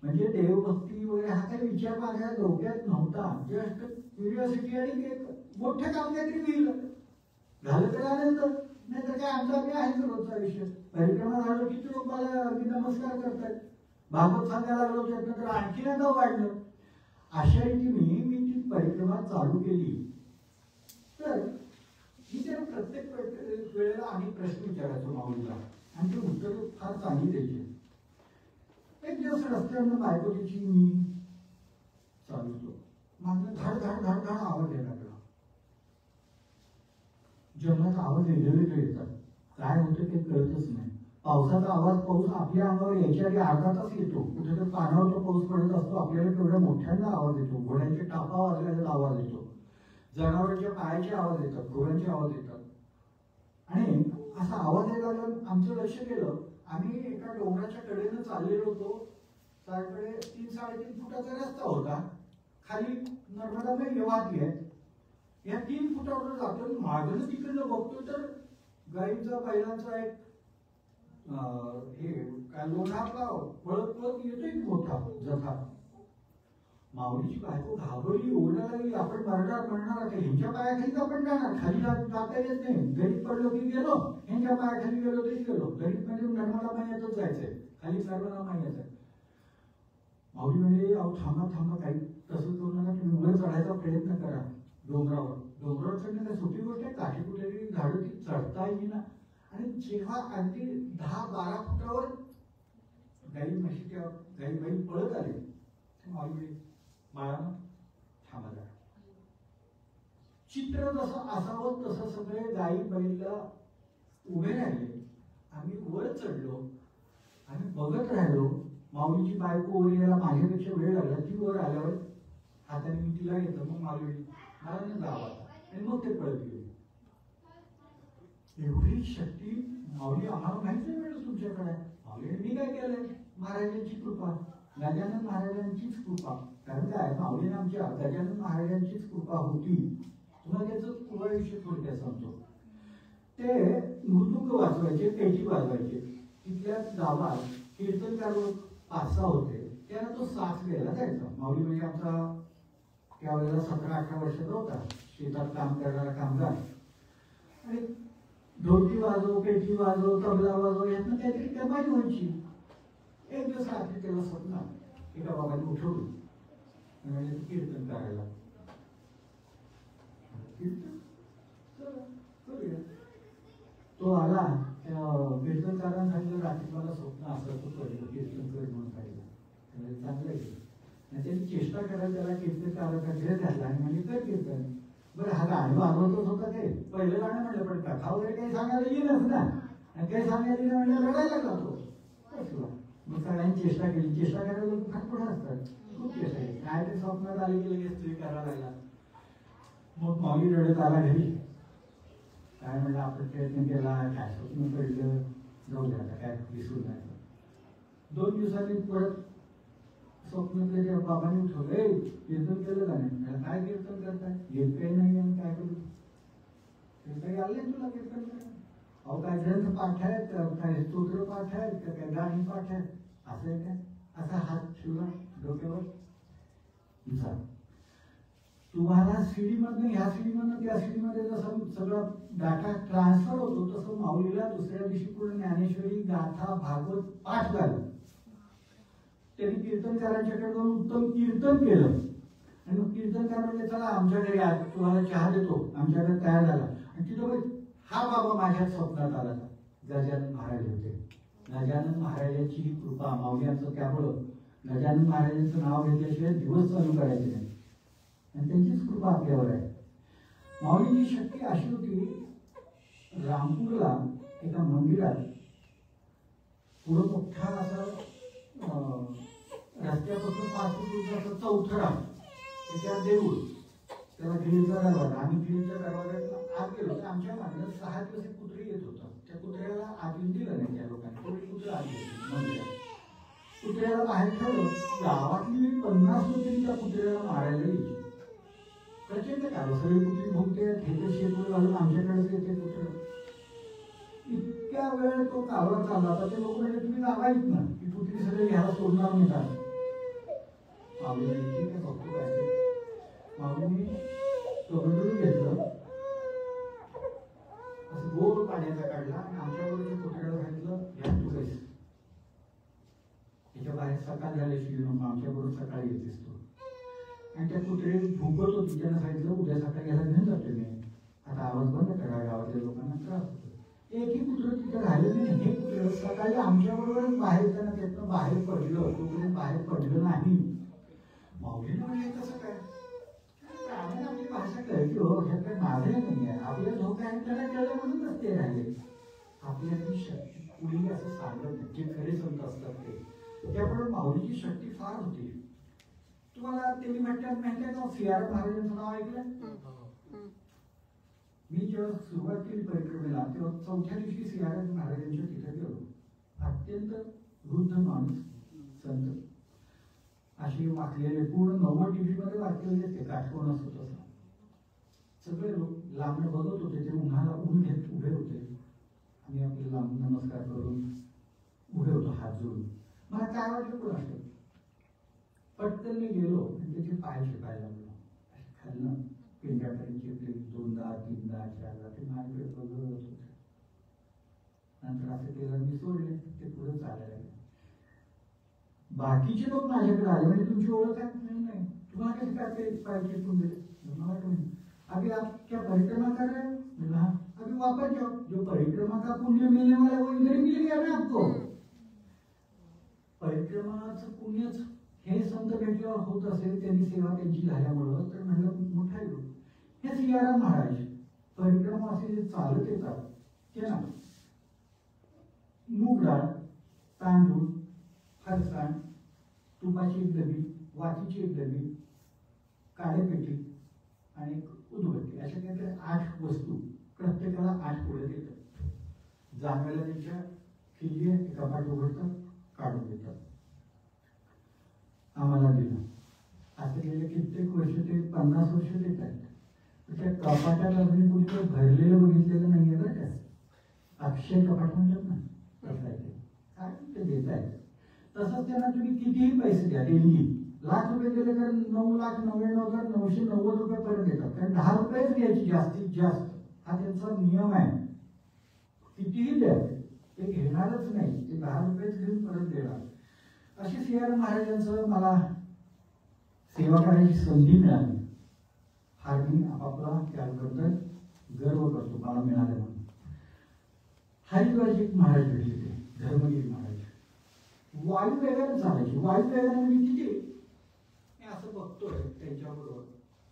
म्हणजे देवभक्ती वगैरे हा काही विचार माझ्या डोक्यात नव्हता. जस्ट क्युरिओसिटी आणि एक मोठं काम काहीतरी केलं झालं तर आनंद, नाहीतर काय आमचा मी आहे रोजचा विषय. परिक्रमा झालं किती लोक मला अगदी नमस्कार करतात. भागवत सांगायला लागलो त्यानंतर आणखी एकदा वाढलं. अशा रीतीने मी ती परिक्रमा चालू केली. तर मी त्याला प्रत्येक वेळेला आम्ही प्रश्न विचारायचो माऊलीला आणि ते उत्तर फार चांगली द्यायची. एक दिवस रस्त्यावरनं बायको तिची मी चालवतो, माझं धाड धाड धाड धाड आवाज यायला लागला. जंगलात आवाज वेगळे येतात, काय होतं ते कळतच नाही. पावसाचा आवाज पाऊस आपल्या अंगावर यायच्या आधी अर्धा तास येतो. कुठेतरी पाण्यावर तो पाऊस पडत असतो, आपल्याला तेवढ्या मोठ्यांना आवाज येतो. घोड्यांचे टापा वाजल्याचा आवाज येतो, जनावरांच्या पायाचे आवाज येतात, घोड्यांचे आवाज येतात. आणि असा आवाज यायला लागला. आमचं लक्ष केलं, आम्ही एका डोंगराच्या कडेनं चाललेलो होतो. त्याकडे 3-3.5 फुटाचा रस्ता होता. खाली नर्मदा मैया वाहती आहे. या 3 फुटावर जातो. मागणं तिकडनं बघतो तर गाईंचा बैलांचा एक हे काय लोढा आपला पळत पळत येतोय मोठा जथा. माऊलीची बायको घाबरली, ओरडायला लागली, आपण म्हणणार आता ह्यांच्या पायाखाली आपण जाणार, खाली जाता येत नाही, गरीब पडलो की गेलो, ह्यांच्या पायाखाली गेलो तरी गेलो, गरीब म्हणजे नर्मदा मायातच जायचंय, खाली नर्मदा मायाचं. माऊली म्हणजे अहो थांबा थांबा, काही तसं करू नका, तुम्ही वर चढायचा प्रयत्न करा डोंगरावर चढणं काही सोपी गोष्ट आहे, काठी कुठेतरी झाडं ती चढता येईना. आणि जेव्हा अगदी 10-12 फुटावर गाई बैल पळत आले, माऊली बाळानं थांबा जरा. चित्र जसं असावं तसं सगळे गाई बैलला उभे राहिले. आम्ही वर चढलो, आम्ही बघत राहिलो. माऊलीची बायको वर यायला माझ्यापेक्षा वेळ लागला. ती वर आल्यावर हाताने मी तिला घेतलं, मग माऊली मला नाही जावं आणि मग ते पळत गेले. एवढी शक्ती माऊली आम्हाला माहित नाही मिळत तुमच्याकडे. माऊली मी काय केलंय, महाराजांची कृपा, गजानन महाराजांचीच कृपा. कारण काय माऊलीने आमच्या गजानन महाराजांचीच कृपा होती. तुम्हाला त्याचं पूर्ण विषय थोडक्यात सांगतो. ते मृदुंग वाजवायचे, पेटी वाजवायचे. तिथल्या गावात कीर्तनकार 5-6 होते. त्यांना तो साथ द्यायला जायचा. माऊली म्हणजे आमचा त्यावेळेला 17-18 वर्षाचा होता, शेतात काम करणारा कामगार. आणि ढोलकी वाजव, पेटी वाजव, तबला वाजव, यातनं काहीतरी कमाई व्हायची. एक दिवस रात्री त्याला स्वप्न एका बाबाने उठवलं, म्हणजे कीर्तन करायला. तो आला, त्या कीर्तनकारांना सांगितलं रात्री मला स्वप्न असं पडलं, कीर्तन कर म्हणून सांगितलं. चांगलं आहे. आणि त्यांनी चेष्टा करायला त्याला कीर्तनकाराकडे घातला आणि म्हणजे कर कीर्तन. बरं हा गाणं वाजवतच होता ते पहिलं गाणं म्हणलं, पण कथा वगैरे काही सांगायला येईलच ना, आणि काही सांगायला येईल म्हणजे लढायला जातो. मग सगळ्यांनी चेष्टा केली. चेष्टा करायला फार पुढे असतात, खूप चेष्टा केली. काय ते स्वप्नात आले की लगेच स्त्री करायला लागला. मग माऊली रडत आला घरी. काय म्हणलं आपण प्रयत्न केला, काय स्वप्न पडलं, जाऊ द्या काय विसरून जायचं. 2 दिवसांनी परत स्वप्नातले त्या बाबांनी उठवलं, कीर्तन केलं का नाही? काय कीर्तन करताय? येत काही नाही आणि काय करू? काही आलं तुला कीर्तन करायला? अहो काय ग्रंथ पाठ आहेत, काय स्तोत्र पाठ आहेत, का काय गाणी पाठ आहेत, असं आहे काय? असा हात ठेवला डोक्यावर. तुम्हाला सीडीमधनं ह्या सीडीमधनं त्या सीडीमध्ये जसं सगळा डाटा ट्रान्सफर होतो, तसं माऊलीला दुसऱ्या दिवशी पूर्ण ज्ञानेश्वरी, गाथा, भागवत पाठ झालं. त्यांनी कीर्तनकारांच्याकडे जाऊन उत्तम कीर्तन केलं. आणि मग कीर्तनकार म्हणजे चला आमच्याकडे या, तुम्हाला चहा देतो, आमच्याकडे तयार झाला. आणि तिथं हा बाबा माझ्या स्वप्नात आला. गजानन महाराज होते. गजानन महाराजांची ही कृपा, माऊलीचं त्यामुळं गजानन महाराजांचं नाव घेतल्याशिवाय दिवस चालू करायचे नाही, आणि त्यांचीच कृपा आपल्यावर आहे. माऊलीची शक्ती अशी होती, रामपूरला एका मंदिरात पुढं मोठा असा रस्त्यापासून 5 फूट चौथरा, त्याच्यावर देऊळ, त्याला गिरीचा दरवाजा. आम्ही गिरीच्या दरवाज्यात आत गेलो तर आमच्या मागं 6 दिवस एक कुत्री येत होता. त्या कुत्र्याला आत येऊन दिलं नाही त्या लोकांनी. थोडी कुत्रं आत गेली मंदिरात. कुत्र्याला बाहेर ठेवलं. गावातली 50 लोक त्या कुत्र्याला मारायला यायची. प्रचंड काय सगळी कुत्री भोगते, ठेके शेपूर घालून आमच्याकडेच येते कुत्रं. इतक्या वेळ तो कारभार चालला होता. ते लोक म्हणजे तुम्ही जागा येत ना की कुत्री सगळे घ्यायला सोडणार नाही का? माऊली ठीक आहे बघतो काय ते. माऊलीने तोंडून घेतलं, असं गोल पाण्याचा काढला आणि आमच्याबरोबर कुत्र्याला सांगितलं घ्या तू पैसे, त्याच्या बाहेर सकाळ झाल्याशी मग आमच्याबरोबर सकाळी येतेस तू. आणि त्या कुत्रे भुंकत होती. त्यानं सांगितलं उद्या सकाळी यायला घेऊन जातो मी, आता आवाज बंद करा, गावातल्या लोकांना त्रास होतो. एकही कुत्र तिथे राहिलं नाही. हे कुत्र सकाळी आमच्याबरोबरच बाहेर त्यांना त्यातनं बाहेर पडलं, तोपर्यंत बाहेर पडलं नाही. माऊलीनं म्हणजे कसं काय आपली भाषा कळली हो, ह्यात काही माझं नाही आहे. आपल्या धोका आहे त्याला कळलं म्हणूनच ते राहिले. आपल्याची शक्ती कुणी असं सांगत नाही, जे खरे संत असतात ते. त्यामुळे माऊलीची शक्ती फार होती. तुम्हाला त्यांनी म्हटल्यात माहिती आहे का, सियाराम महाराजांचं नाव ऐकलं? मी जेव्हा सुरुवात केली परिक्रमेला तेव्हा 4थ्या दिवशी सियाराम महाराजांच्या तिथे गेलो. अत्यंत वृद्ध माणूस, संत, अशी वाकलेले, पूर्ण 90 डिग्रीमध्ये वाकलेले ते, काठकोण असतो तसं. सगळे लोक लांबणे बघत होते. ते उन्हाला ऊन घेत उभे होते. आम्ही आपले लांब नमस्कार करून उभे होतो हात जोडून. मला काय वाटलं कोण असतं, पटकन मी गेलो आणि त्याची त्याचे पाय शिकायला लागलो. खाल्लं पिंड्यापर्यंत चिपले, 2दा 3दा 4दा ते माझ्याकडे बघत होते. नंतर असं केलं, मी सोडले, ते पुढे चालायला लागले. बाकीचे लोक माझ्याकडे आले, म्हणजे तुमची ओळख आहे? नाही. तुम्हाला कसे काय ते पाय चिपकून दिले? मला तुम्ही अभी आप क्या परिक्रमा कर रहे हो? हाँ, अभी वापस जाओ, जो परिक्रमा का पुण्य मिलने वाला है वो इधर ही मिल गया ना आपको. परिक्रमाचं पुण्यच हे संत भेटल्यावर होत असेल, त्यांनी सेवा त्यांची झाल्यामुळं, तर म्हणलं मोठा योग. हे सियाराम महाराज परिक्रमा असे जे चालत येतात ते ना, मूग डाळ, तांदूळ, फरसाण, तुपाची एक डबी, वातीची एक डबी, काळेपेटी आणि उदबत्ती, अशा काहीतरी 8 वस्तू, प्रत्येकाला 8 पुढे देतात. जाणवायला त्यांच्या खिल्ली कपाट उघडतात, काढून देतात. आम्हाला दिलं. आता गेले कित्येक वर्ष, ते 50 वर्ष देत आहेत. त्या कपाटात अजून कुठे भरलेलं बघितलेलं नाहीये बरं का. अक्षय कपाट म्हणतात ना, तसं आहे ते. काय ते देत आहेत. तसंच त्यांना तुम्ही कितीही पैसे द्या, देणगी ₹1,00,000 दिले तर 9,99,990 रुपये परत देतात. कारण 10 रुपयेच द्यायची जास्तीत जास्त, हा त्यांचा नियम आहे. कितीही द्या, ते घेणारच नाही, ते 10 रुपयेच घेऊन परत देणार. अशी सियाराम महाराजांचं मला सेवा करायची संधी मिळाली. फार मी आपापला त्याबद्दल गर्व करतो, मला मिळालं म्हणून. हरिद्वारचे एक महाराज भेटले, ते धर्मगिरी महाराज. वायुवेगाने चालायचे. वायुवेगाने म्हणजे किती, मी असं बघतोय त्यांच्याबरोबर,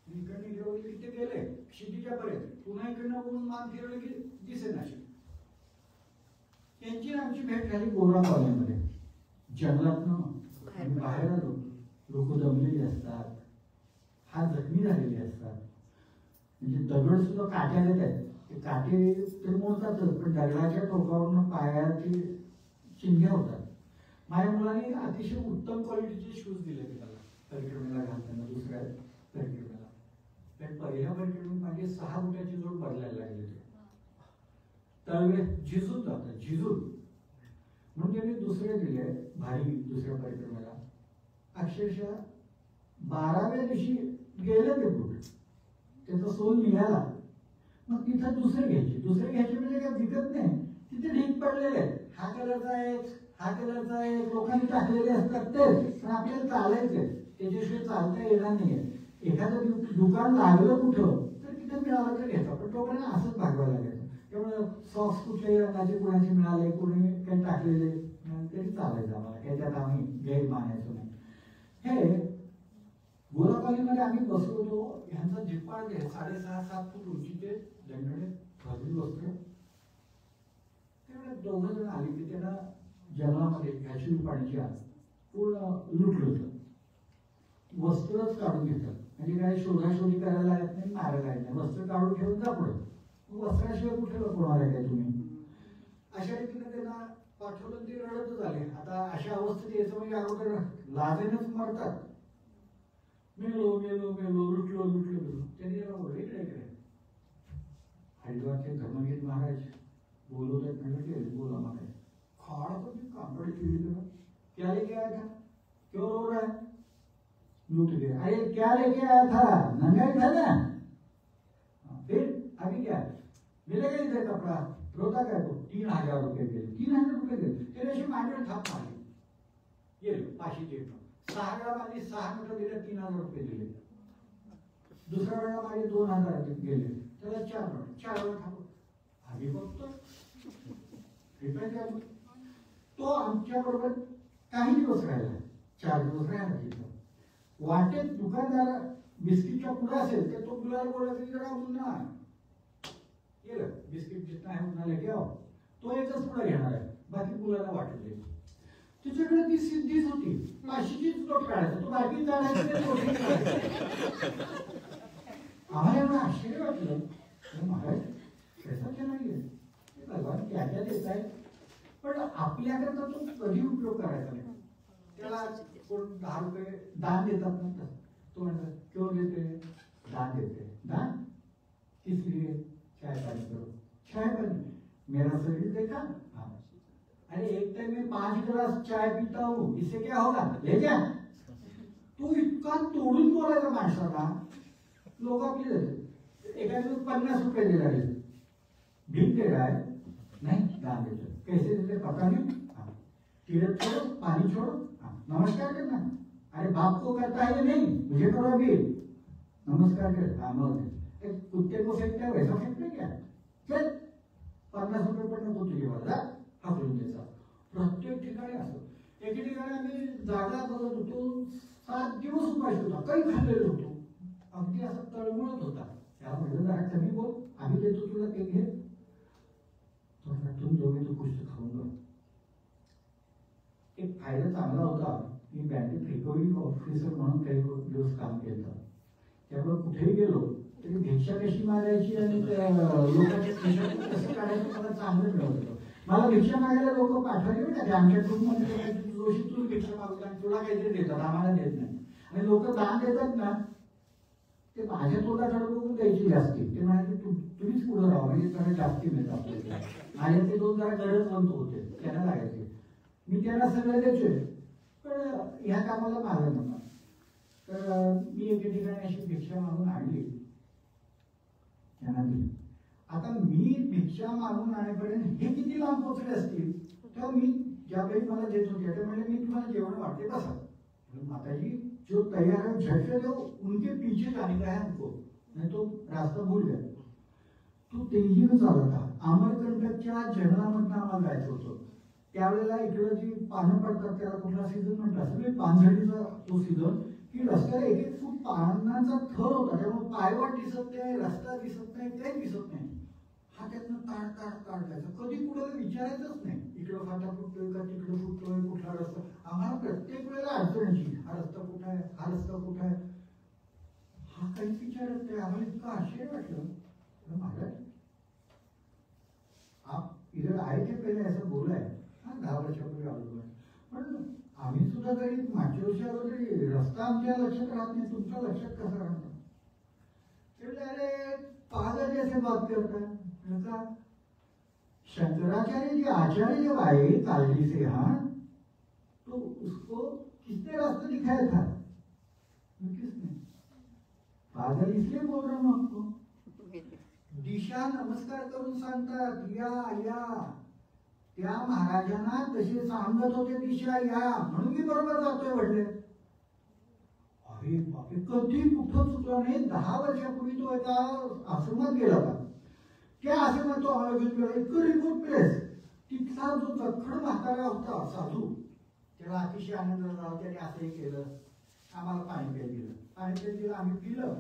इकडनं इकडे किती गेले क्षितिजा पर्यंत, पुन्हा इकडनं वरून मान फिरवलं की दिसेनाशी. त्यांची आमची भेट झाली गोरा कॉलनीमध्ये. जंगलातनं बाहेर आलो, लोक दमलेली असतात, फार जखमी झालेले असतात. म्हणजे दगड सुद्धा काट्याला आहेत, ते काटे तर मोडतातच, पण दगडाच्या टोकावरून पायाची चिंध्या होतात. माझ्या मुलाने अतिशय उत्तम क्वालिटीचे शूज दिले ते मला परिक्रमेला घालताना, दुसऱ्या परिक्रमेला. पण पहिल्या परिक्रमेत माझे 6 बुटाची जोड बदलायला लागले. ते तळवे झिजून जातात, झिजून. म्हणजे मी दुसरे दिले भारी दुसऱ्या परिक्रमेला. अक्षरशः 12व्या दिवशी गेले ते बूट, त्याचा सोल निघाला. मग तिथं दुसरे घ्यायचे म्हणजे काय विकत नाही, तिथे ढीक पडलेले आहेत. हा कलरचा एक, हा कलरचा एक, लोकांनी टाकलेले असतात तेच, पण आपल्याला चालायचे, त्याच्याशिवाय चालता येणार नाहीये. एखादं दुकान लागलं कुठं तर तिथं मिळालं तर घ्यायचं, पण तोपर्यंत असंच भागवायला लागायचं. त्यामुळे सॉक्स कुठल्याही रंगाचे कुणाचे मिळाले, कोणी काही टाकलेले तरी चालायचं आम्हाला, काही त्यात आम्ही गैर मानायचो नाही. हे गोरापालीमध्ये आम्ही बसलो होतो. ह्यांचा झिप्पाळ 6.5-7 फूट उंचीचे दंडणे भरली वस्त्र. त्यावेळेला 2 जण आले की त्यांना जंगलामध्ये घ्याशी पाण्याची आज पूर्ण लुटलं होतं. वस्त्रच काढून घेतात, म्हणजे काय शोधाशोधी करायला लागत नाही, मारायला लागत नाही. वस्त्र काढून ठेवून जा पुढे. वस्त्राशिवाय कुठे लपवणार आहे काय तुम्ही? अशा रीतीने त्यांना पाठवलं, ते रडतच आले. आता अशा अवस्थेत यायचं म्हणजे अगोदर लाजेनच मरतात. मेलो मेलो मेलो, लुटलो लुटलो गेलो. त्यांनी इकडे हरिद्वारचे धर्मगिरी महाराज बोलवतात, म्हणजे बोला महाराज खाड़ को कांपड़ी पीड़ी करो, क्या लेके आया था, क्यों रो रहा है? लूट गया. अरे क्या लेके आया था, नंगा ही था ना, फिर अभी क्या मिलेगा इधर कपड़ा, रोता क्या तो? 3,000 रुपये गेले. 3,000 रुपये गेले. त्याने अशी मांडीवर थाप मारली. ये पाशी जेवण 6 वेळा माझी 6 मीटर दिले, 3,000 रुपये दिले. दुसऱ्या वेळेला माझे 2,000 गेले, त्याला 4 वेळा थाप. आम्ही बघतो तो आमच्या बरोबर काही दिवस राहिला, 4 दिवस राहिला तिथं. वाटेत दुकानदार बिस्किटच्या पुढे असेल तर तो मुलाला बोलायचं की जरा उन्हा गेलं, बिस्किट जितना आहे उन्हा लेके आओ. तो एकच पुढे घेणार आहे, बाकी मुलाला वाटत नाही. तुझ्याकडे ती सिद्धीच होती, 500चीच नोट काढायचं, तो बाकी जाण्याचं. आम्हाला एवढं आश्चर्य वाटलं, महाराज कैसा नाहीये भगवान क्या क्या देत आहे, पण आपल्याकरता तो कधी उपयोग करायचा नाही. त्याला कोण 10 रुपये दान देतात ना, तो म्हणतात क्यों देते, दान देते. दान किस लिए? चाय पानी करो. चाय पानी मेरा शरीर देखा, हाँ. अरे एक टाइम में 5 गिलास चाय पीता हूँ, इससे क्या होगा, ले जा. तू इतका तोडून बोलायचं माणसाला. लोक आपली एखाद्या 50 रुपये दिला भीक दे रहा है नहीं दान देते कैसे देते पता नहीं. तीरथ छोड़ो पानी छोड़ो नमस्कार करना. अरे बाप को करता है नहीं मुझे करो अभी नमस्कार कर. कुत्ते को फेंकता है वैसा फेंकते क्या. चल 50 रुपये पण नको तुझे मला हाकलून द्यायचा. प्रत्येक ठिकाणी असतो. एके ठिकाणी आम्ही जागा बघत होतो 7 दिवस उपाशी होता काही खाल्लेलं होतो. अगदी असं तळमळत होता. त्याला म्हटलं जरा कमी बोल आम्ही देतो तुला ते घे. तुम दोघे तू पुस्तक खाऊन बघ. एक फायदा चांगला होता. मी बँकेत रिकव्हरी ऑफिसर म्हणून काही दिवस काम केलं. त्यामुळे कुठेही गेलो तरी भिक्षा कशी मागायची आणि लोकांच्या खिशातून कसं काढायचं मला चांगलं मिळत होतं. मला भिक्षा मागायला लोक पाठवले का आमच्या ग्रुपमध्ये जोशी तू भिक्षा मागतो आणि तुला काहीतरी देतात आम्हाला देत नाही. आणि लोक दान देतात ना ते माझ्या तोंडाकडे बघून द्यायची जास्ती. ते म्हणाले तुम्हीच पुढे राहा म्हणजे जरा जास्ती मिळत आपल्याला. माझ्या ते 2 जरा गरजवंत होते त्यांना लागायचे. मी त्यांना सगळं द्यायचोय पण ह्या कामाला मागं नव्हता. तर मी एके ठिकाणी अशी भिक्षा मागून आणली त्यांना दिली. आता मी भिक्षा मागून आणेपर्यंत हे किती लांब पोहोचले असतील. तेव्हा मी ज्यावेळी मला देत होते ते म्हणले मी तुम्हाला जेवण वाटते बसा. माताजी जो तैयार है झट से दो उनके पीछे जाने का है हमको नहीं तो रास्ता भूल गए. तो तेजीने चालत हा. अमरकंटकच्या जंगलामधनं आम्हाला जायचं होतं. त्यावेळेला इकडं जी पानं पडतात त्याला कुठला सीझन म्हणतात सगळे पानझडीचा तो सीझन की रस्त्याला 1-1 फूट पानांचा थर होता. त्यामुळे पायवाट दिसत नाही रस्ता दिसत नाही काही दिसत नाही. हा त्यातनं ताड जायचा. कधी कुणाला विचारायचंच नाही इकडं फाटा फुटतोय का तिकडं फुटतोय कुठला रस्ता. आम्हाला प्रत्येक वेळेला अडचणीची हा रस्ता कुठं आहे हा रस्ता कुठं आहे हा काहीच विचारत नाही. आम्हाला इतकं आश्चर्य वाटलं. महाराज आप इधर आए थे पहिले असं बोलाय 10 वर्षापूर्वी आलो पण आम्ही सुद्धा तरी मागच्या वर्षी आलो तरी रस्ता आमच्या लक्षात राहत नाही तुमच्या लक्षात कसा राहतो. अरे पागल जैसे बात करता का. शंकराचार्य जी आचार्य जब आए कालजी से यहाँ तो उसको किसने रास्ता दिखाया था. किसने. पागल इसलिए बोल रहा हूं आपको. दिशा नमस्कार करून सांगतात या या. त्या महाराजांना तसे सांगत होते दिशा या म्हणून मी बरोबर जातोय म्हटले. अरे बापरे कधी कुठं चुकला नाही. 10 वर्षापूर्वी तो एका आश्रमात गेला होता. त्या आश्रमात तो आम्हाला घेऊन गेला. इतकं रिमोट प्लेस. तिथला जो जखड म्हातारा होता साधू त्याला अतिशय आनंद झाला. त्याने असंही केलं आम्हाला पाणी प्यायला दिलं. पाणी प्यायला दिलं आम्ही पिलं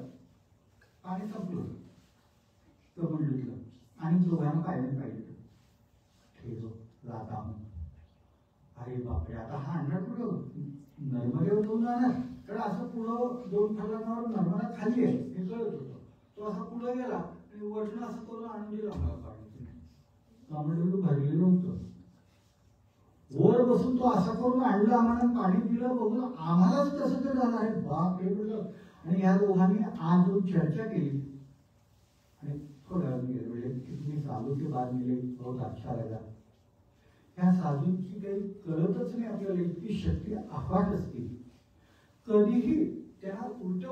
पाणी संपलं कमंडलीतलं आणि दोघांना पाहिलं पाहिजे ठेव जाता. अरे बापरे आता हा आणणार कुठं नर्मदेवर जाऊन जाणार. कारण असं पुढं 2 फलांवर नर्मदा खाली आहे हे कळत होतं. तो असा पुढं गेला आणि वरनं असं करून आणून दिलं आम्हाला पाणी. कमंडलू भरलेलं होतं. वर बसून तो असा करून आणलं आम्हाला पाणी दिलं बघून आम्हालाच कसं तर झालं. अरे बाप हे बोललं. आणि ह्या दोघांनी आज येऊन चर्चा केली आणि थोड्या वेळ कितनी सालों के बाद मिले बहुत अच्छा लगा. ह्या साधूंची काही कळतच नाही आपल्याला. इतकी शक्ती अफाट असते. कधीही त्यांना उलट